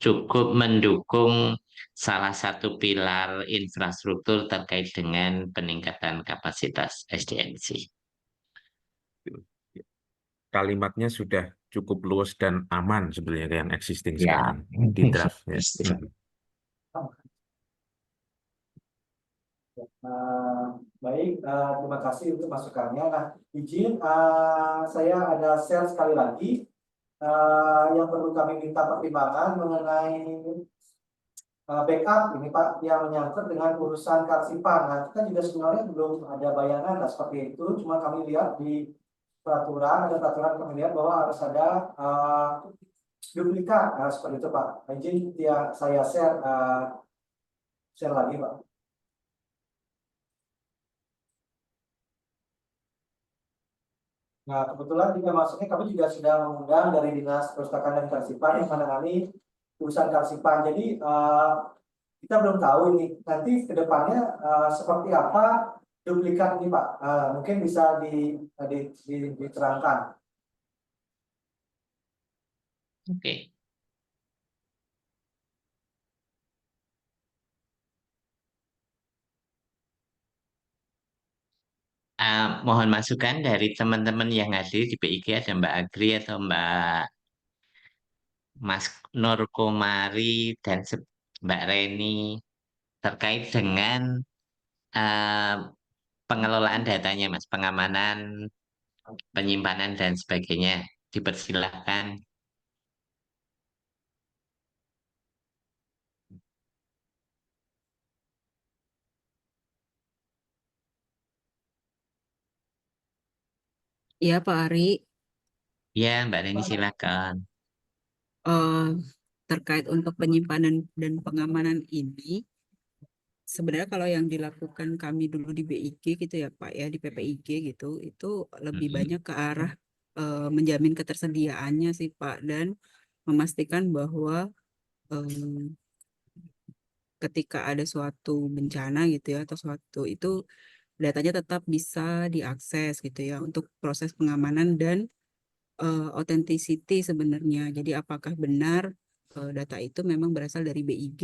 cukup mendukung salah satu pilar infrastruktur terkait dengan peningkatan kapasitas SDM sih. Kalimatnya sudah cukup luas dan aman sebenarnya yang existing Ya. sekarang di draft. Ya. Baik, terima kasih untuk masukannya. Nah, izin saya ada share sekali lagi yang perlu kami minta pertimbangan mengenai backup ini Pak yang menyangkut dengan urusan Karsipan. Nah, kita juga sebenarnya belum ada bayangan seperti itu. Cuma kami lihat di ada peraturan kami lihat bahwa harus ada duplikat seperti itu Pak. Izin ya saya share lagi Pak. Nah, kebetulan juga maksudnya kami juga sudah mengundang dari Dinas Perpustakaan dan Karsipan yang menangani urusan Karsipan. Jadi kita belum tahu ini nanti ke depannya seperti apa duplikat ini Pak. Mungkin bisa diterangkan. Oke. Mohon masukan dari teman-teman yang hadir di PIG, ada Mbak Agri atau Mas Nur Komari dan Mbak Reni terkait dengan eh, pengelolaan datanya, Mas, pengamanan, penyimpanan dan sebagainya. Dipersilahkan. Iya Pak Ari, Ya, Mbak Reni silakan. eh, terkait untuk penyimpanan dan pengamanan ini, sebenarnya kalau yang dilakukan kami dulu di BIG gitu ya Pak ya, di PPIG gitu, itu lebih banyak ke arah menjamin ketersediaannya sih Pak, dan memastikan bahwa ketika ada suatu bencana gitu ya atau suatu itu datanya tetap bisa diakses gitu ya untuk proses pengamanan dan authenticity sebenarnya. Jadi apakah benar data itu memang berasal dari BIG?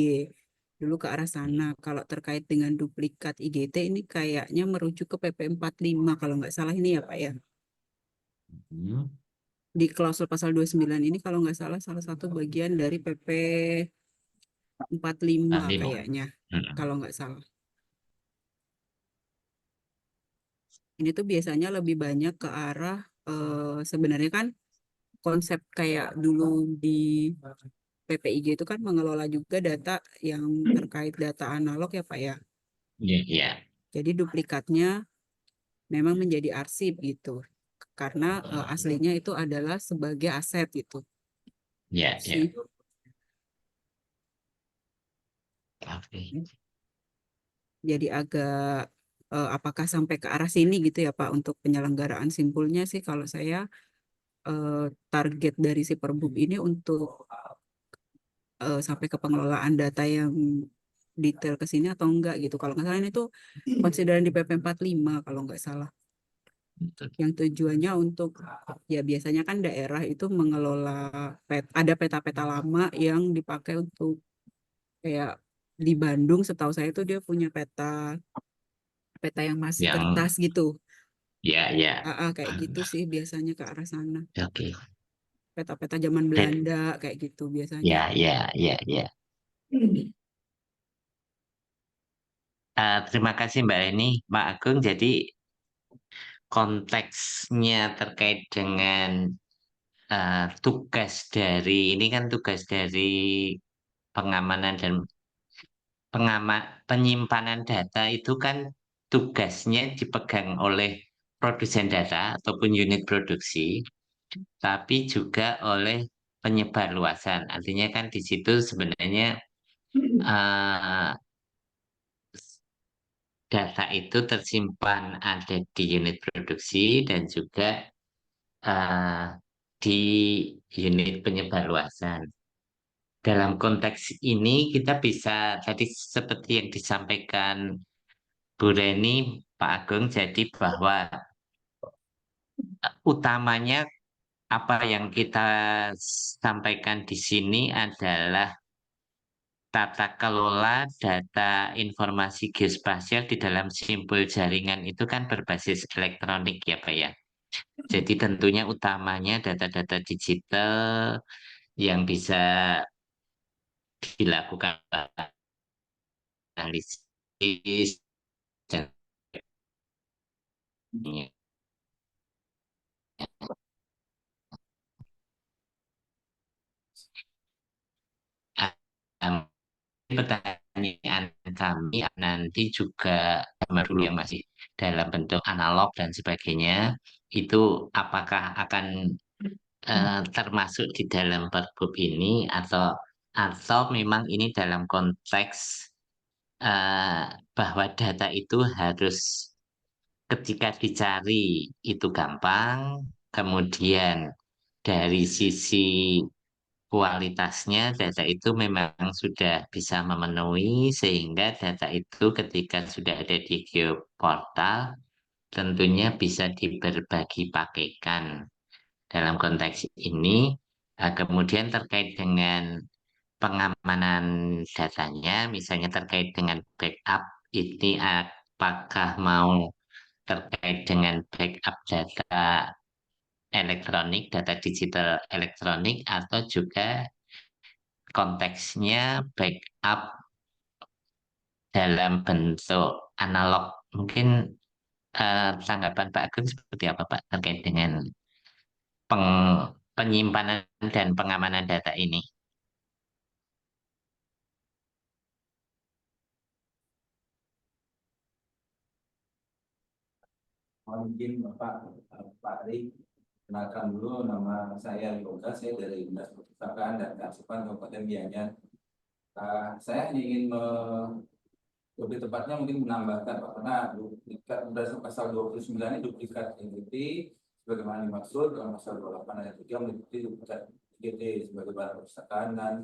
Dulu ke arah sana. Kalau terkait dengan duplikat IGT ini kayaknya merujuk ke PP 45 kalau nggak salah ini ya Pak ya. Hmm. Di klausul pasal 29 ini kalau nggak salah salah satu bagian dari PP 45 Nanti, kayaknya. hmm. Kalau nggak salah. Ini tuh biasanya lebih banyak ke arah sebenarnya kan konsep kayak dulu di PPIG itu kan mengelola juga data yang terkait data analog ya Pak ya. Ya, ya, Jadi duplikatnya memang menjadi arsip gitu. Karena aslinya itu adalah sebagai aset gitu. ya, ya. Sih. Oke. Jadi agak apakah sampai ke arah sini gitu ya Pak untuk penyelenggaraan simpulnya sih kalau saya target dari si Perbub ini untuk sampai ke pengelolaan data yang detail ke sini atau enggak gitu. Kalau nggak salah ini tuh konsideran di PP 45 kalau nggak salah. Yang tujuannya untuk ya biasanya kan daerah itu mengelola ada peta-peta lama yang dipakai untuk kayak di Bandung setahu saya itu dia punya peta peta yang masih Yang, kertas gitu. ya, ya. Kayak gitu sih biasanya ke arah sana. Oke. Peta-peta zaman Dan, Belanda kayak gitu biasanya. ya, ya, ya, ya. Terima kasih Mbak Eni, Pak Agung. Jadi konteksnya terkait dengan tugas dari ini kan tugas dari pengamanan dan penyimpanan data itu kan tugasnya dipegang oleh produsen data ataupun unit produksi, tapi juga oleh penyebar luasan. Artinya kan di situ sebenarnya eh, data itu tersimpan ada di unit produksi dan juga eh, di unit penyebarluasan. Dalam konteks ini kita bisa tadi seperti yang disampaikan Bu Reni, Pak Agung, jadi bahwa utamanya apa yang kita sampaikan di sini adalah tata kelola data informasi geospasial di dalam simpul jaringan itu kan berbasis elektronik ya Pak ya. Jadi tentunya utamanya data-data digital yang bisa dilakukan analisis dan sebagainya. Um, Pertanyaan kami nanti juga dulu yang masih dalam bentuk analog dan sebagainya itu apakah akan termasuk di dalam pergub ini atau memang ini dalam konteks eh, bahwa data itu harus ketika dicari itu gampang, kemudian dari sisi kualitasnya data itu memang sudah bisa memenuhi sehingga data itu ketika sudah ada di geoportal tentunya bisa diberbagi pakaikan. Dalam konteks ini, kemudian terkait dengan pengamanan datanya, misalnya terkait dengan backup, ini apakah mau terkait dengan backup data elektronik, data digital elektronik, atau juga konteksnya backup dalam bentuk analog. Mungkin tanggapan Pak Agung seperti apa Pak terkait dengan penyimpanan dan pengamanan data ini? Mungkin Bapak Pak Ari, kenalkan dulu nama saya Yoga, saya dari Dinas Perpustakaan dan Kearsipan Kabupaten Gianyar. Saya hanya ingin lebih tepatnya mungkin menambahkan Pak, karena duplikat berdasarkan pasal 29 ini duplikat identiti sebagaimana dimaksud dalam pasal 28 ayat 3 meliputi duplikat IGT sebagai barang perpustakaan dan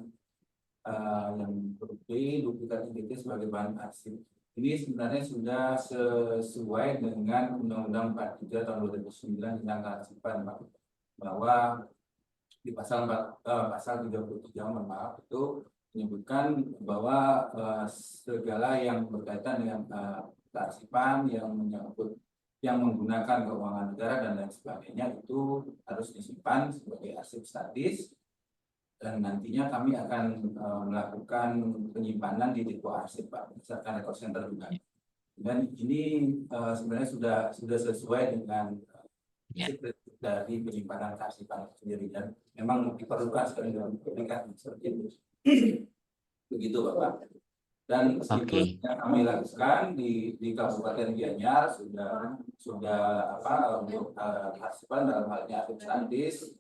yang berupa duplikat identitas sebagai bahan arsip. Ini sebenarnya sudah sesuai dengan Undang-Undang 43 tahun 2009 tentang kearsipan, Pak. Bahwa di pasal 33, mohon maaf, itu menyebutkan bahwa segala yang berkaitan dengan kearsipan yang menyangkut yang menggunakan keuangan negara dan lain sebagainya itu harus disimpan sebagai arsip statis, dan nantinya kami akan melakukan penyimpanan di depo arsip, Pak, berdasarkan record center juga. Dan ini sebenarnya sudah sesuai dengan dari penyimpanan kearsipan sendiri, dan memang diperlukan sekali dalam pernikahan seperti itu. Begitu, Bapak. Dan itu yang kami lakukan di Kabupaten Gianyar sudah untuk kearsipan dalam halnya arsip statis,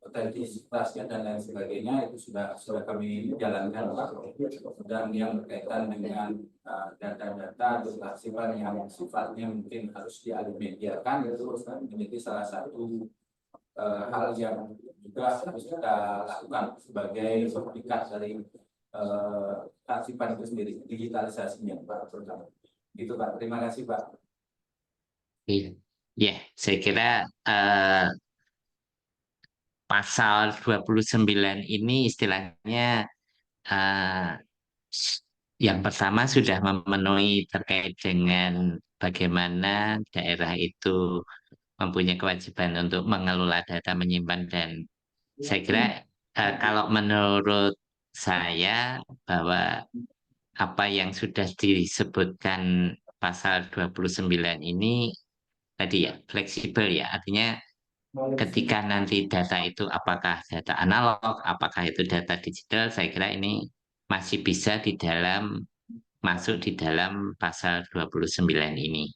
otentisitasnya dan lain sebagainya itu sudah kami jalankan, Pak. Dan yang berkaitan dengan data-data kearsipan yang sifatnya mungkin harus dialih-mediakan itu menjadi salah satu hal yang juga harus kita lakukan sebagai sertifikat dari kearsipan itu sendiri, digitalisasinya, Pak. Itu, Pak. Terima kasih, Pak. Ya, saya kira pasal 29 ini istilahnya yang pertama sudah memenuhi terkait dengan bagaimana daerah itu mempunyai kewajiban untuk mengelola data, menyimpan, dan saya kira kalau menurut saya bahwa apa yang sudah disebutkan pasal 29 ini tadi ya fleksibel ya, artinya ketika nanti data itu apakah data analog, apakah itu data digital, saya kira ini masih bisa masuk di dalam pasal 29 ini.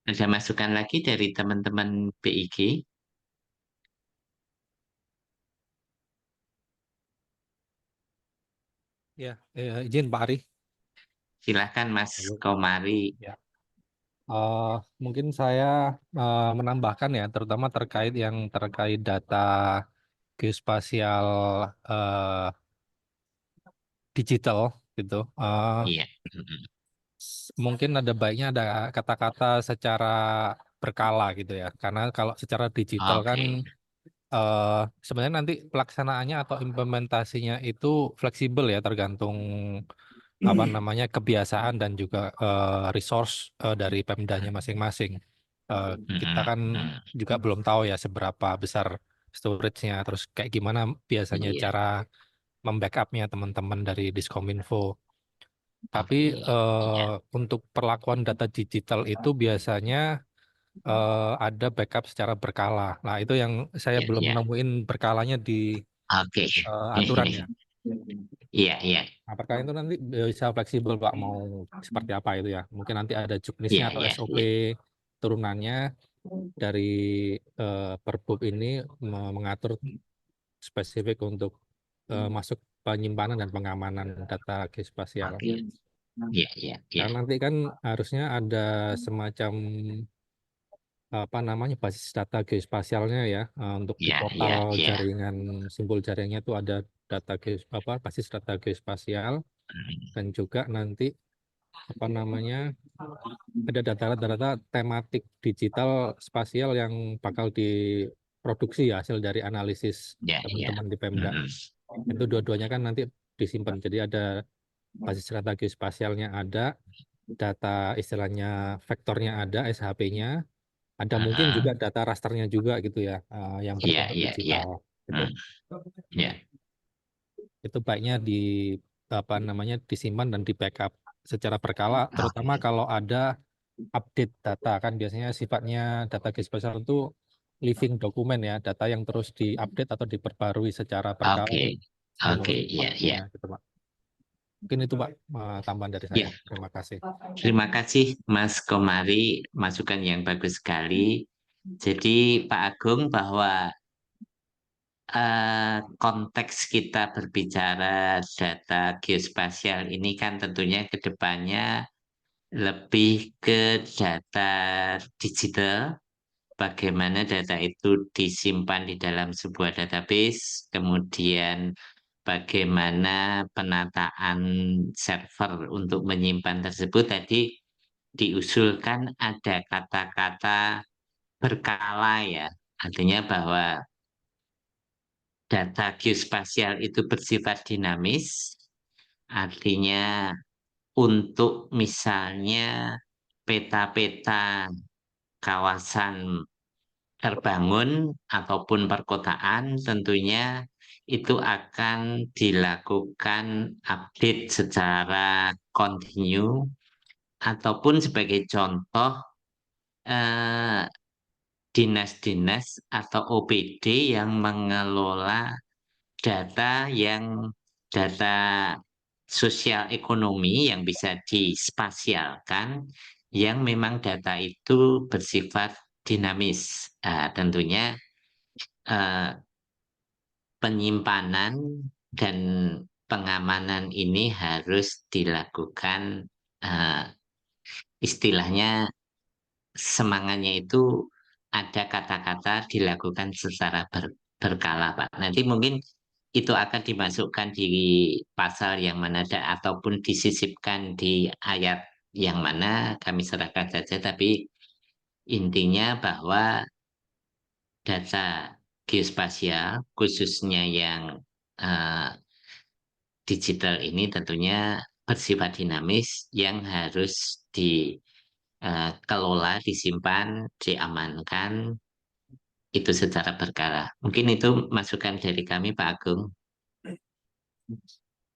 Ada masukan lagi dari teman-teman BIG? Ya, izin Pak Ari. Silahkan Mas Halo. Komari. Ya. Mungkin saya menambahkan ya, terutama terkait data geospasial digital gitu. Iya. Mungkin ada baiknya ada kata-kata secara berkala gitu ya, karena kalau secara digital kan sebenarnya nanti pelaksanaannya atau implementasinya itu fleksibel ya, tergantung apa namanya kebiasaan dan juga resource dari Pemdanya masing-masing. Kita kan juga belum tahu ya seberapa besar storage-nya, terus kayak gimana biasanya Iya. cara membackup-nya teman-teman dari Diskominfo. Tapi untuk perlakuan data digital itu biasanya ada backup secara berkala. Nah, itu yang saya belum nemuin berkalanya di aturannya. Iya, iya. Nah, perkara itu nanti bisa fleksibel Pak, mau seperti apa itu ya. Mungkin nanti ada juknisnya atau SOP turunannya dari Perbup ini mengatur spesifik untuk masuk penyimpanan dan pengamanan data geospasial. Iya, iya, iya. Karena nanti kan harusnya ada semacam apa namanya basis data geospasialnya ya, untuk di portal jaringan simbol jaringannya itu ada data basis data geospasial, dan juga nanti apa namanya ada data-data tematik digital spasial yang bakal diproduksi ya, hasil dari analisis teman-teman di Pemda. Itu dua-duanya kan nanti disimpan, jadi ada basis data geospasialnya, ada data istilahnya vektornya, ada SHP-nya, ada mungkin juga data rasternya juga gitu ya, yang berbentuk digital. Gitu. Itu baiknya apa namanya disimpan dan di backup secara berkala, terutama kalau ada update data, kan biasanya sifatnya data geospasial itu living dokumen ya, data yang terus diupdate atau diperbarui secara berkala. Iya. Gitu, Pak. Mungkin itu Pak tambahan dari saya. Terima kasih. Terima kasih Mas Komari, masukan yang bagus sekali. Jadi Pak Agung, bahwa konteks kita berbicara data geospasial ini kan tentunya ke depannya lebih ke data digital, bagaimana data itu disimpan di dalam sebuah database, kemudian bagaimana penataan server untuk menyimpan tersebut. Tadi diusulkan ada kata-kata berkala ya, artinya bahwa data geospasial itu bersifat dinamis, artinya untuk misalnya peta-peta kawasan terbangun ataupun perkotaan tentunya itu akan dilakukan update secara kontinu, ataupun sebagai contoh eh, dinas-dinas atau OPD yang mengelola data sosial ekonomi yang bisa dispasialkan, yang memang data itu bersifat dinamis. Tentunya eh, penyimpanan dan pengamanan ini harus dilakukan, eh, istilahnya semangatnya itu ada kata-kata dilakukan secara berkala, Pak. Nanti mungkin itu akan dimasukkan di pasal yang mana ataupun disisipkan di ayat yang mana kami serahkan saja, tapi intinya bahwa data geospasial khususnya yang eh, digital ini tentunya bersifat dinamis yang harus dikelola, disimpan, diamankan itu secara berkala. Mungkin itu masukan dari kami, Pak Agung.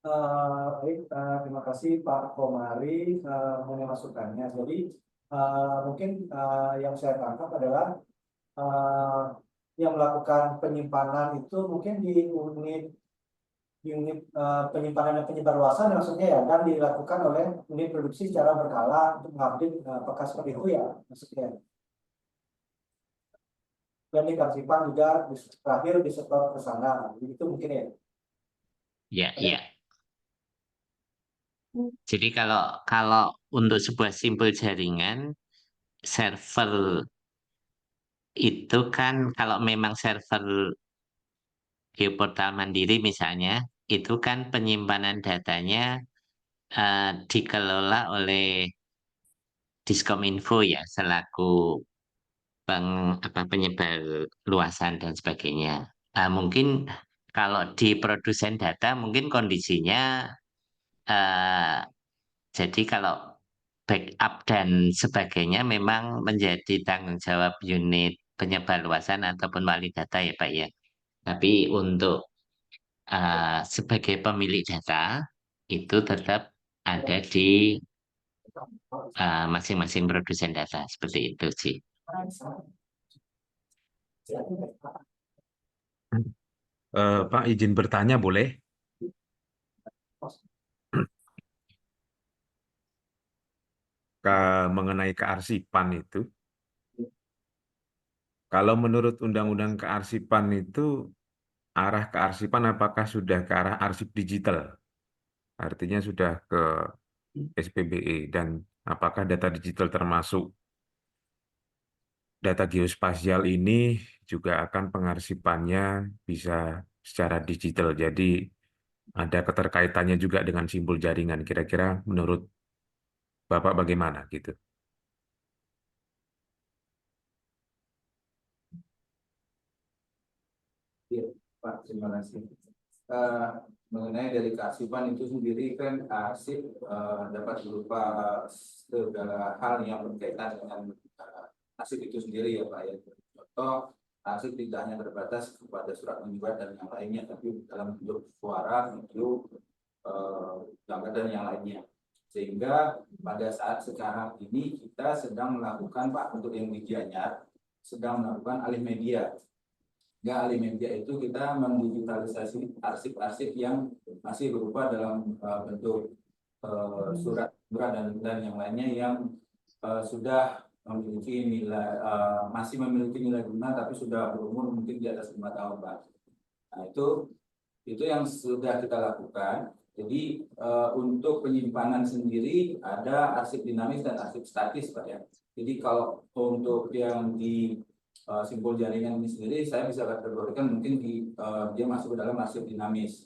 Baik, terima kasih Pak Komari mengenai masukannya. Jadi mungkin yang saya tangkap adalah yang melakukan penyimpanan itu mungkin di unit penyimpanan dan penyebarluasan maksudnya ya, dan dilakukan oleh unit produksi secara berkala untuk mengupdate apakah seperti itu ya maksudnya. Dan disimpan juga terakhir disetor ke sana, itu mungkin ya. Ya, ya. Jadi kalau untuk sebuah simpul jaringan, server itu kan kalau memang server geoportal mandiri misalnya, itu kan penyimpanan datanya dikelola oleh Diskominfo ya, selaku penyebar luasan dan sebagainya. Mungkin kalau di produsen data mungkin kondisinya eh, jadi kalau backup dan sebagainya memang menjadi tanggung jawab unit penyebar luasan ataupun wali data ya Pak ya. Tapi untuk sebagai pemilik data itu tetap ada di masing-masing produsen data, seperti itu sih. Pak izin bertanya boleh? Mengenai kearsipan itu, kalau menurut Undang-Undang Kearsipan itu arah kearsipan apakah sudah ke arah arsip digital? Artinya sudah ke SPBE, dan apakah data digital termasuk data geospasial ini juga akan pengarsipannya bisa secara digital. Jadi ada keterkaitannya juga dengan simbol jaringan. Kira-kira menurut Bapak bagaimana gitu? Iya, Pak, terima kasih. Eh, Mengenai dari kearsipan itu sendiri kan arsip dapat berupa segala hal yang berkaitan dengan arsip itu sendiri ya Pak ya. Contoh, arsip tidak hanya terbatas kepada surat menyurat dan yang lainnya, tapi dalam bentuk suara, video, gambar dan yang lainnya. Sehingga pada saat sekarang ini kita sedang melakukan Pak, untuk yang di Gianyar sedang melakukan alih media. Alih media itu kita mendigitalisasi arsip-arsip yang masih berupa dalam bentuk surat dan yang lainnya yang sudah memiliki nilai masih memiliki nilai guna tapi sudah berumur mungkin di atas 5 tahun Pak. Nah itu yang sudah kita lakukan Jadi untuk penyimpanan sendiri ada arsip dinamis dan arsip statis, Pak ya. Jadi kalau untuk yang di simpul jaringan ini sendiri, saya bisa kategorikan mungkin dia masuk ke dalam arsip dinamis.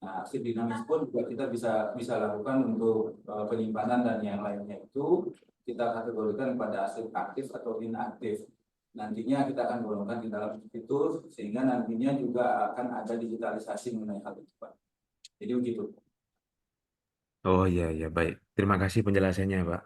Nah, arsip dinamis pun juga kita bisa lakukan untuk penyimpanan dan yang lainnya itu kita kategorikan pada arsip aktif atau inaktif. Nantinya kita akan golongkan di dalam fitur sehingga nantinya juga akan ada digitalisasi mengenai hal itu, Pak. Jadi begitu. Oh iya, iya, baik. Terima kasih penjelasannya, Pak.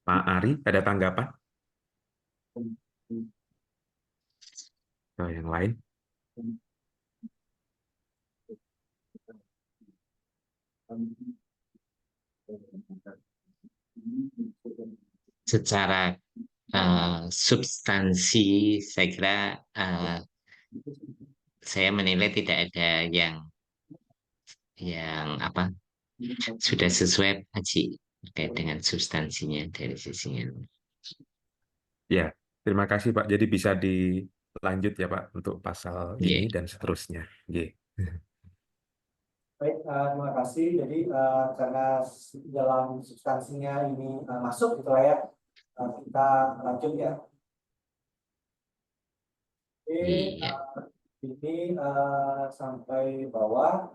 Pak Ari, ada tanggapan? Atau yang lain? Secara substansi, saya kira saya menilai tidak ada yang apa sudah sesuai Haji terkait dengan substansinya dari sisinya. Ya, terima kasih Pak. Jadi bisa dilanjut ya Pak untuk pasal ini Yeah. dan seterusnya. Oke. Baik, terima kasih. Jadi karena dalam substansinya ini masuk gitu lah ya, kita lanjut ya. Oke, Iya. ini sampai bawah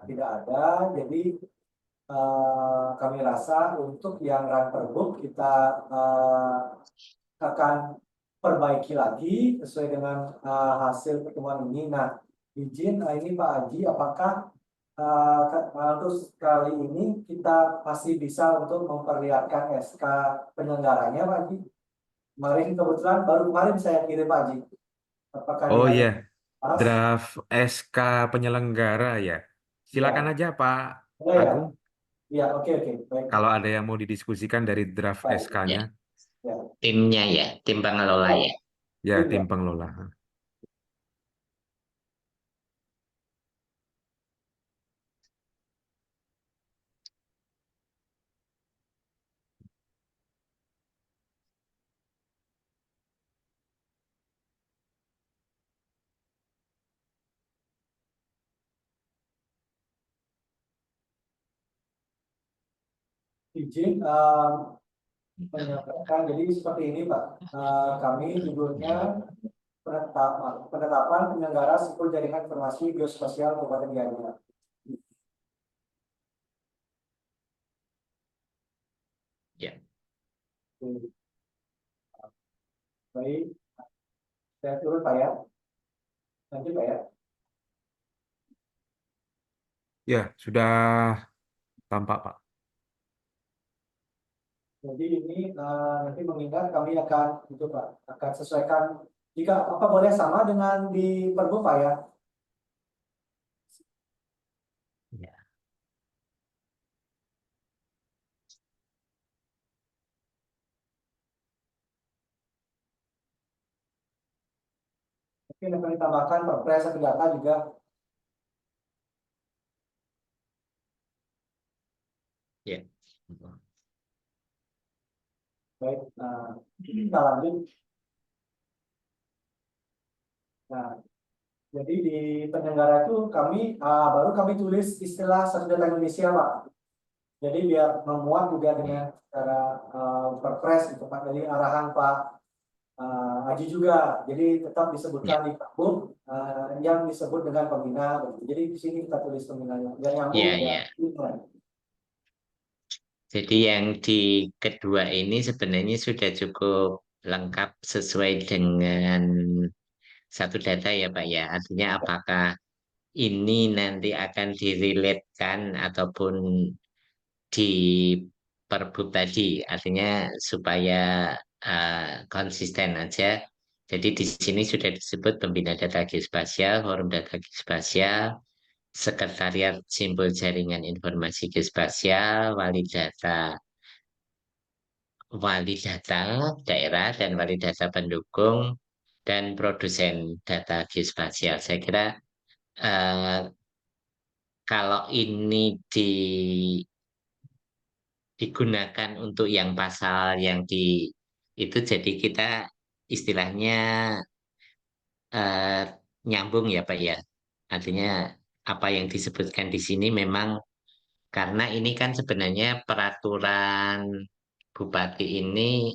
tidak ada. Jadi kami rasa untuk yang run per book kita akan perbaiki lagi sesuai dengan hasil pertemuan ini. Nah, izin ini Pak Haji, apakah untuk kali ini kita masih bisa untuk memperlihatkan SK penyelenggaranya Pak Haji? Kemarin kebetulan baru kemarin saya kirim Pak Haji. Apakah Oh dia iya, pas? draft SK penyelenggara ya. Silakan Ya. aja Pak Oh ya, Agung. ya oke baik. Kalau ada yang mau didiskusikan dari draft Baik. SK-nya, Ya. Ya. Timnya ya, tim pengelola ya. ya Tim, tim ya. pengelola. Izin menyampaikan, jadi seperti ini Pak. Kami judulnya penetapan penyelenggara simpul jaringan informasi geospasial Kabupaten Gianyar. Ya. Baik, saya turun Pak ya. Lanjut Pak ya. Ya, sudah tampak Pak. Jadi ini nanti mengingat kami akan itu Pak, akan sesuaikan jika apa boleh sama dengan di Perbu Pak ya. Ya. Mungkin akan ditambahkan perpres atau data juga. Ya. Baik, kita lanjut. Nah, jadi di penyelenggara itu kami baru kami tulis istilah Satu Data Indonesia Pak. Jadi biar memuat juga dengan cara perpres gitu Pak. Jadi arahan Pak Haji juga. Jadi tetap disebutkan di tabung yang disebut dengan pembina. Jadi di sini kita tulis pembinanya. Biar nyambung Ya, ya. ya. Jadi yang di kedua ini sebenarnya sudah cukup lengkap sesuai dengan satu data ya Pak ya. Artinya apakah ini nanti akan direlatekan ataupun di perbuk tadi. Artinya supaya konsisten aja. Jadi di sini sudah disebut pembina data geospasial, forum data geospasial, sekretariat simbol jaringan informasi geospasial, wali data daerah dan wali data pendukung dan produsen data geospasial. Saya kira kalau ini digunakan untuk yang pasal yang di itu, jadi kita istilahnya eh, nyambung ya Pak ya. Artinya apa yang disebutkan di sini memang karena ini kan sebenarnya peraturan bupati ini,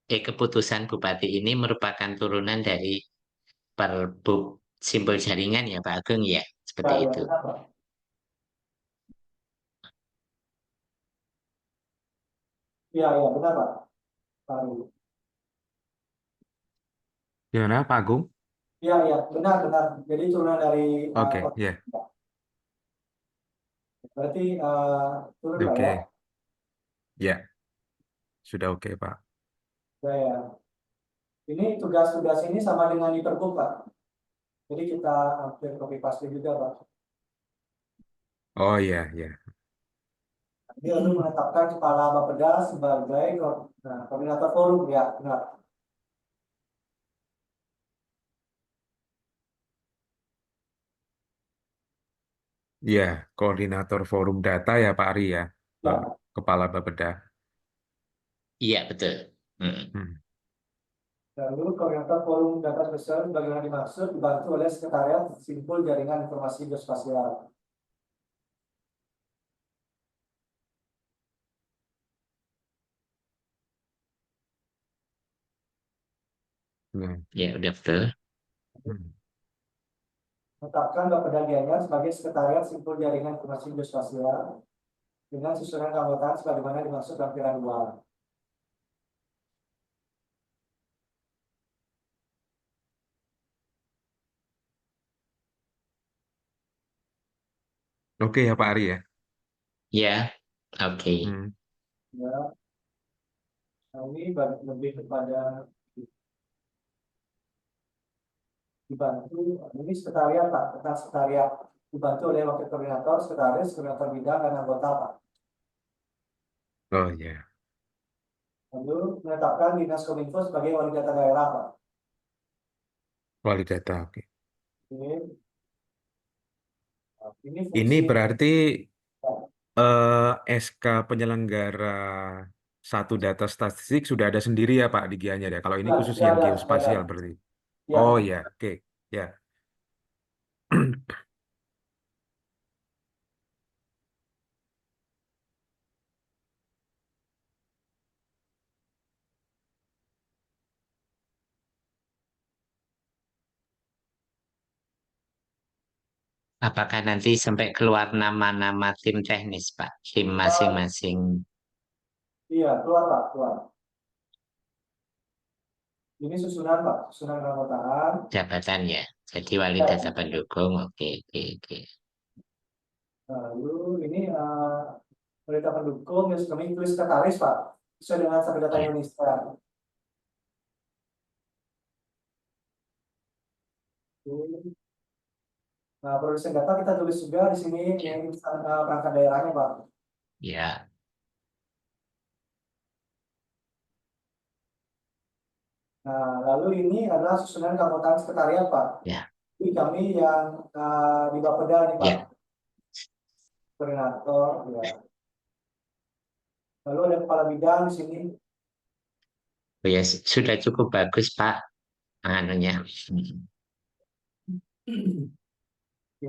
keputusan bupati ini merupakan turunan dari Perbuk Simbol Jaringan ya Pak Agung ya, Ya, seperti ya, itu. benar, Pak. Iya, iya, benar, Pak. Pak Ari. Gimana Pak Agung? Iya, iya, benar, benar. Jadi turunan dari Oke, ya, berarti turun Pak ya. oke, ya, sudah oke Pak. Ya, ya. Ini tugas-tugas ini sama dengan di Pergub, Pak. Jadi kita hampir copy paste juga, Pak. Oh ya, ya, Ini lalu menetapkan kepala Bapeda sebagai koordinator forum, ya, benar. ya, koordinator forum data ya Pak Ari ya, Ya. Kepala Bapeda. Iya betul. Hmm. Lalu koordinator forum data spesial bagaimana dimaksud dibantu oleh sekretariat simpul jaringan informasi geospasial. Hmm. Ya udah betul. Hmm. Menetapkan Bapeda Gianyar sebagai sekretariat simpul jaringan informasi geospasial dengan susunan keanggotaan sebagaimana dimaksud lampiran 2. Oke ya Pak Ari ya. Ya, oke. Hmm. Ya, nah ini lebih kepada dibantu, ini sekretariat Pak, tentang sekretariat dibantu oleh wakil koordinator, sekretaris, koordinator bidang, dan anggota Pak. Oh ya, Lalu menetapkan Dinas Kominfo sebagai wali data daerah Pak. wali data. Oke. Ini, ini Ini fungsi berarti SK penyelenggara satu data statistik sudah ada sendiri ya Pak di Gianyar ya. Kalau ini khusus ya, yang ya, ada. geospasial berarti. Ya, Oh ya, oke, ya. Apakah nanti sampai keluar nama-nama tim teknis Pak, tim masing-masing iya, keluar Pak, keluar. Ini susunan Pak, susunan keanggotaan. jabatan ya? Jadi wali Ya, data pendukung, oke, oke, oke. lalu ini berita pendukung yang kami tulis sekretaris Pak, sesuai dengan Satu Data Ya, Indonesia. Nah, produsen data kita tulis juga di sini yang perangkat daerahnya Pak. ya, Nah, lalu ini adalah susunan keanggotaan sekretariat Pak. ya, Ini kami yang di Bapeda ini Pak, ya. koordinator. Ya. Lalu ada kepala bidang di sini. Oh ya, sudah cukup bagus Pak, anunya. Oke.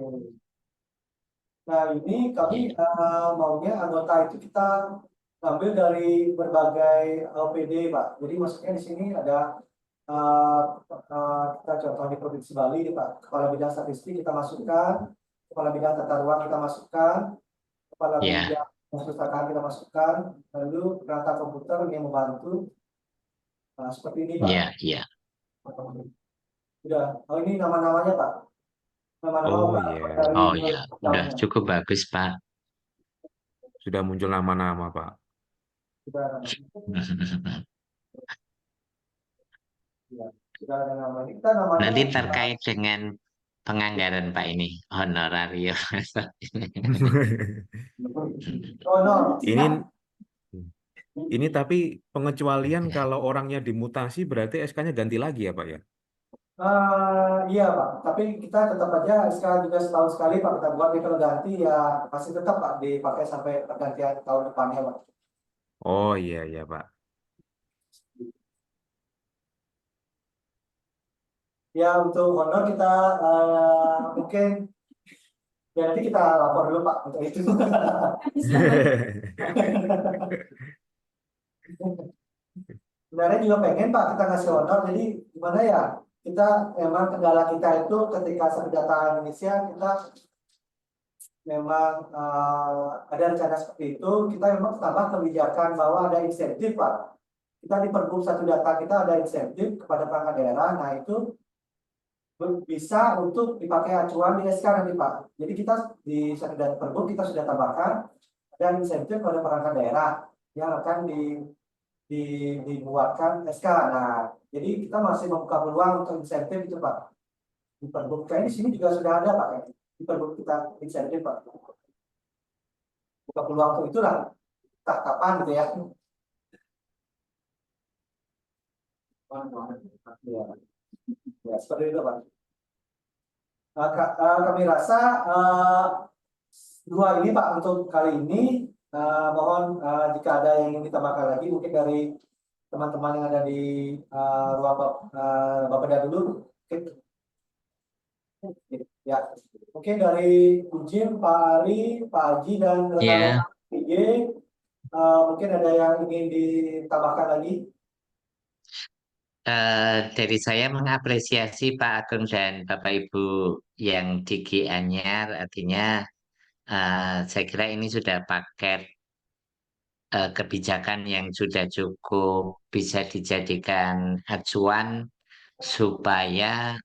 Nah, ini kami Ya, maunya anggota itu kita ambil dari berbagai LPD, Pak. Jadi maksudnya di sini ada kita contoh di Provinsi Bali, nih, Pak. Kepala bidang statistik kita masukkan, kepala bidang tata ruang kita masukkan, kepala ya, bidang perpustakaan kita masukkan, lalu perangkat komputer yang membantu. Nah, seperti ini, Pak. ya, ya. Udah. Oh, ini nama-namanya, Pak. Nama-nama Oh Pak ya, dari Oh ya, udah programnya. cukup bagus Pak. sudah muncul nama-nama Pak. Sudah ada nama. Ya, sudah ada nama. Ini kita namanya. Nanti terkait dengan penganggaran Pak ini, honorarium. Oh no. Ini tapi pengecualian kalau orangnya dimutasi berarti SK-nya ganti lagi ya Pak ya? Iya Pak, tapi kita tetap aja sekarang juga setahun sekali Pak kita buat. Jadi kalau ganti ya masih tetap Pak dipakai sampai pergantian tahun depannya Pak. Oh iya iya Pak. Ya untuk honor kita mungkin ya nanti kita lapor dulu Pak untuk itu. Sebenarnya juga pengen Pak kita ngasih honor, jadi gimana ya, kita emang kendala kita itu ketika satu data Indonesia kita memang ada rencana seperti itu, kita memang tambah kebijakan bahwa ada insentif Pak. Kita di Pergub satu data kita ada insentif kepada perangkat daerah, nah itu bisa untuk dipakai acuan di SK nanti Pak. Jadi kita di satu data Pergub kita sudah tambahkan ada insentif pada perangkat daerah yang akan dibuatkan SK. Nah, jadi kita masih membuka peluang untuk insentif itu Pak. Di Pergub kayaknya di sini juga sudah ada Pak. Di Pergub kita insentif Pak. Buka peluang untuk itulah. Tak kapan gitu ya. Ya, ya seperti itu Pak. Kami rasa dua ini Pak untuk kali ini. Mohon jika ada yang ingin ditambahkan lagi mungkin dari teman-teman yang ada di ruang Bapeda dulu. Oke. Ya, mungkin dari Ujim, Pak Ari, Pak Haji dan rekan-rekan PG, mungkin ada yang ingin ditambahkan lagi. Dari saya mengapresiasi Pak Agung dan Bapak Ibu yang di Gianyar, artinya saya kira ini sudah paket kebijakan yang sudah cukup bisa dijadikan acuan supaya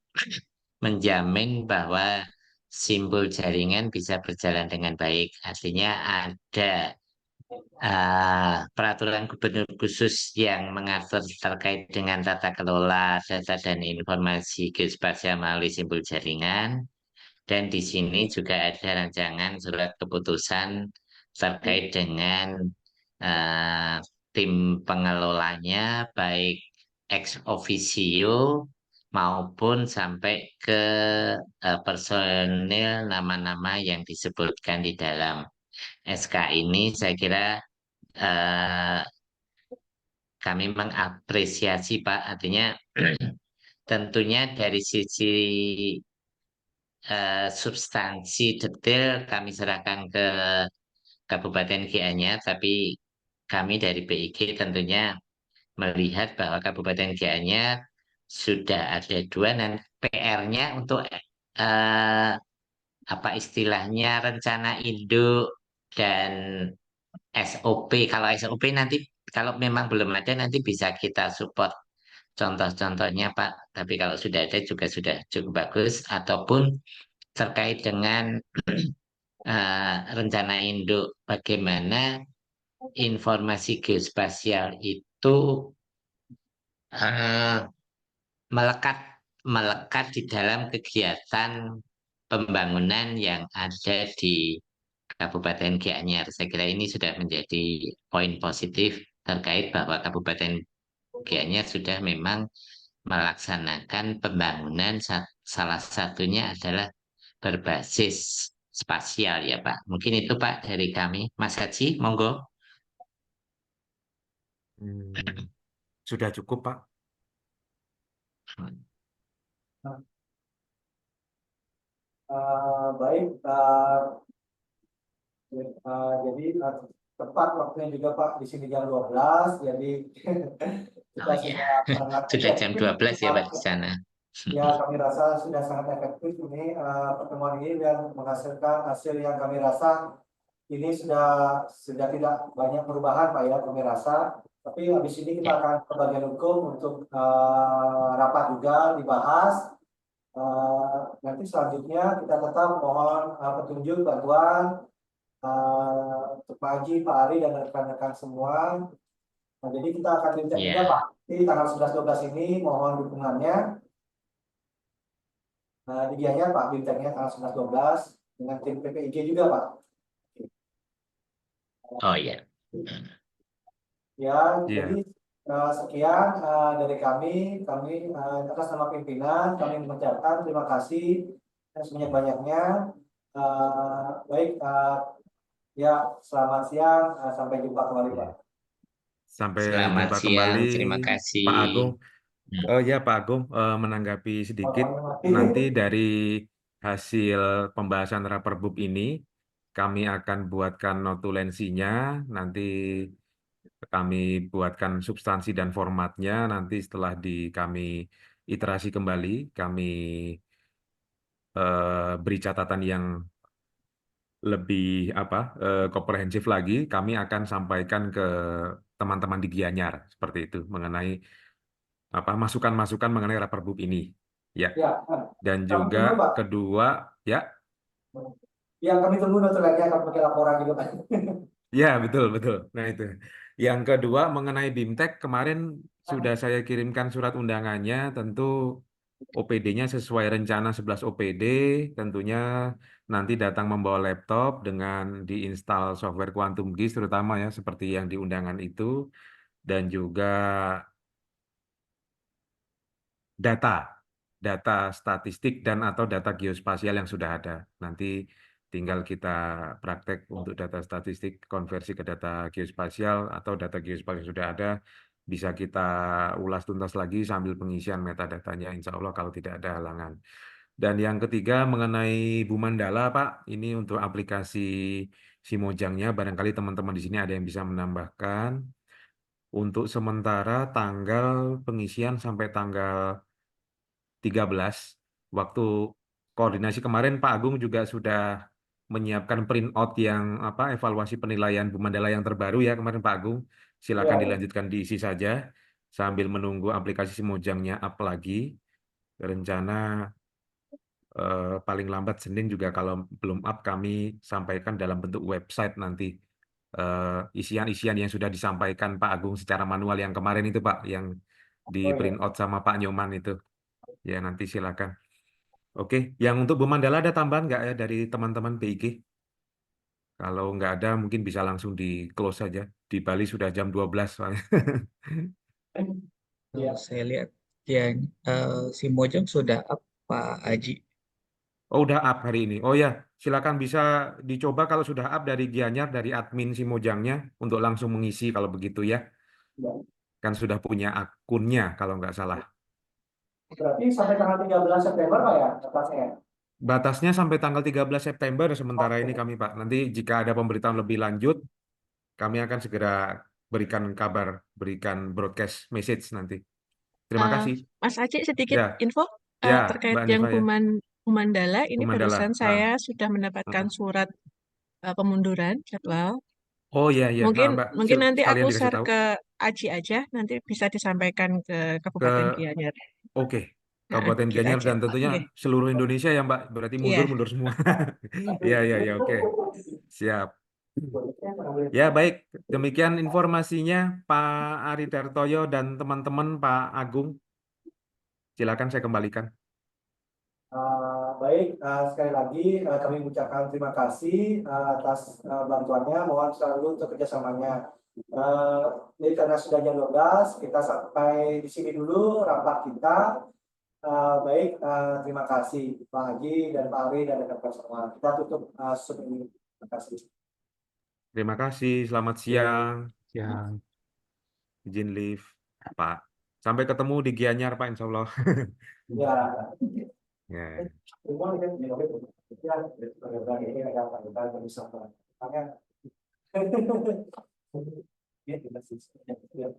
menjamin bahwa simbol jaringan bisa berjalan dengan baik. Artinya ada peraturan gubernur khusus yang mengatur terkait dengan tata kelola data dan informasi geospasial melalui simbol jaringan. Dan di sini juga ada rancangan surat keputusan terkait dengan uh, tim pengelolanya, baik ex officio maupun sampai ke personil nama-nama yang disebutkan di dalam SK ini. Saya kira uh, kami mengapresiasi Pak, artinya tentunya dari sisi substansi detail kami serahkan ke Kabupaten Gianyar, tapi kami dari BIG tentunya melihat bahwa Kabupaten Gianyar sudah ada dua dan PR-nya untuk apa istilahnya rencana induk dan SOP. Kalau SOP nanti kalau memang belum ada nanti bisa kita support contoh-contohnya Pak. Tapi kalau sudah ada juga sudah cukup bagus ataupun terkait dengan rencana induk bagaimana informasi geospasial itu uh, melekat melekat di dalam kegiatan pembangunan yang ada di Kabupaten Gianyar. Saya kira ini sudah menjadi poin positif terkait bahwa Kabupaten Gianyar sudah memang melaksanakan pembangunan, salah satunya adalah berbasis spasial ya Pak. Mungkin itu Pak dari kami. Mas Haji, monggo. Sudah cukup Pak. Baik, jadi tepat waktunya juga Pak di sini jam 12, jadi kita sudah jam 12 ya Pak di sana. Ya, kami rasa sudah sangat efektif ini pertemuan ini dan menghasilkan hasil yang kami rasa ini sudah tidak banyak perubahan Pak ya, kami rasa. Tapi habis ini kita akan ke bagian hukum untuk rapat juga dibahas. Nanti selanjutnya kita tetap mohon petunjuk bantuan untuk Pak Haji, Pak Ari dan rekan-rekan semua. Nah, jadi kita akan minta juga Pak di tanggal 11-12 ini mohon dukungannya. Di Gianyar Pak Bimteknya tanggal 11-12 dengan tim PPIG juga Pak. Oh iya. Ya, jadi sekian dari kami atas nama pimpinan kami mengucapkan terima kasih sebanyak-banyaknya. Baik, ya selamat siang, sampai jumpa kembali Pak. Sampai Selamat jumpa siang, kembali terima kasih. Pak Agung. Oh ya Pak Agung, menanggapi sedikit nanti dari hasil pembahasan Raperbub ini kami akan buatkan notulensinya, nanti kami buatkan substansi dan formatnya, nanti setelah kami iterasi kembali, kami beri catatan yang lebih komprehensif lagi, kami akan sampaikan ke teman-teman di Gianyar seperti itu mengenai masukan-masukan mengenai Raperbub ini, ya. Ya, Dan kami juga tunggu Pak. kedua, ya, Yang kami tunggu notulensinya akan pakai laporan juga Pak. ya betul betul. Nah itu. Yang kedua mengenai BIMTEK kemarin sudah saya kirimkan surat undangannya, tentu OPD-nya sesuai rencana 11 OPD, tentunya nanti datang membawa laptop dengan diinstal software Quantum GIS terutama ya seperti yang di undangan itu, dan juga data statistik dan atau data geospasial yang sudah ada. Nanti tinggal kita praktek untuk data statistik konversi ke data geospasial atau data geospasial yang sudah ada bisa kita ulas tuntas lagi sambil pengisian metadatanya insya Allah kalau tidak ada halangan. Dan yang ketiga mengenai Bu Mandala Pak, ini untuk aplikasi Simojangnya barangkali teman-teman di sini ada yang bisa menambahkan. Untuk sementara tanggal pengisian sampai tanggal 13, waktu koordinasi kemarin Pak Agung juga sudah menyiapkan printout yang evaluasi penilaian Bu Mandala yang terbaru ya kemarin Pak Agung. Silakan Ya. dilanjutkan diisi saja sambil menunggu aplikasi Simojangnya up lagi. Rencana paling lambat Senin juga kalau belum up kami sampaikan dalam bentuk website nanti isian-isian yang sudah disampaikan Pak Agung secara manual yang kemarin itu Pak yang di Oh, print ya. out sama Pak Nyoman itu. Ya nanti silakan. Oke, yang untuk Bu Mandala ada tambahan nggak ya dari teman-teman BIG? Kalau nggak ada mungkin bisa langsung di close saja. Di Bali sudah jam 12 soalnya. Ya. Saya lihat ya si Mojang sudah up Pak Aji. Oh udah up hari ini. Oh ya, silakan bisa dicoba kalau sudah up dari Gianyar, dari admin si Mojangnya untuk langsung mengisi kalau begitu ya. Ya. Kan sudah punya akunnya kalau nggak salah. Berarti sampai tanggal 13 September Pak ya atasnya. Batasnya sampai tanggal 13 September sementara ini Oke. kami Pak. Nanti jika ada pemberitahuan lebih lanjut, kami akan segera berikan kabar, berikan broadcast message nanti. Terima kasih. Mas Aceh sedikit Ya, info ya terkait Mbak yang Nifa ya. Bu Mandala. Bu Ini Mandala. barusan saya sudah mendapatkan surat pemunduran jadwal. Oh iya iya, Mungkin Mbak nanti aku sekalian dikasih share tahu ke Aji aja, nanti bisa disampaikan ke ke Kabupaten Gianyar. Oke. Nah, Kabupaten gitu Gianyar aja, dan Pak. tentunya Oke. seluruh Indonesia ya Mbak. Berarti Iya. mundur semua. Iya iya iya oke. Siap. Ya baik, demikian informasinya Pak Ari Dartoyo dan teman-teman Pak Agung. Silakan saya kembalikan. Baik, sekali lagi kami mengucapkan terima kasih atas bantuannya, mohon selalu untuk kerjasamanya. Jadi karena sudah jam 12, kita sampai di sini dulu rapat kita. Baik, terima kasih Pak Haji dan Pak Ari dan rekan-rekan semua. Kita tutup sesuk ini. Terima kasih. Terima kasih, selamat siang. Yang Izin live, Pak. Sampai ketemu di Gianyar, Pak, insya Allah. Ya. Ya. Semua kan di bawah itu. Ya, program ini ada apa bisa makanya ya kita sih. Ya,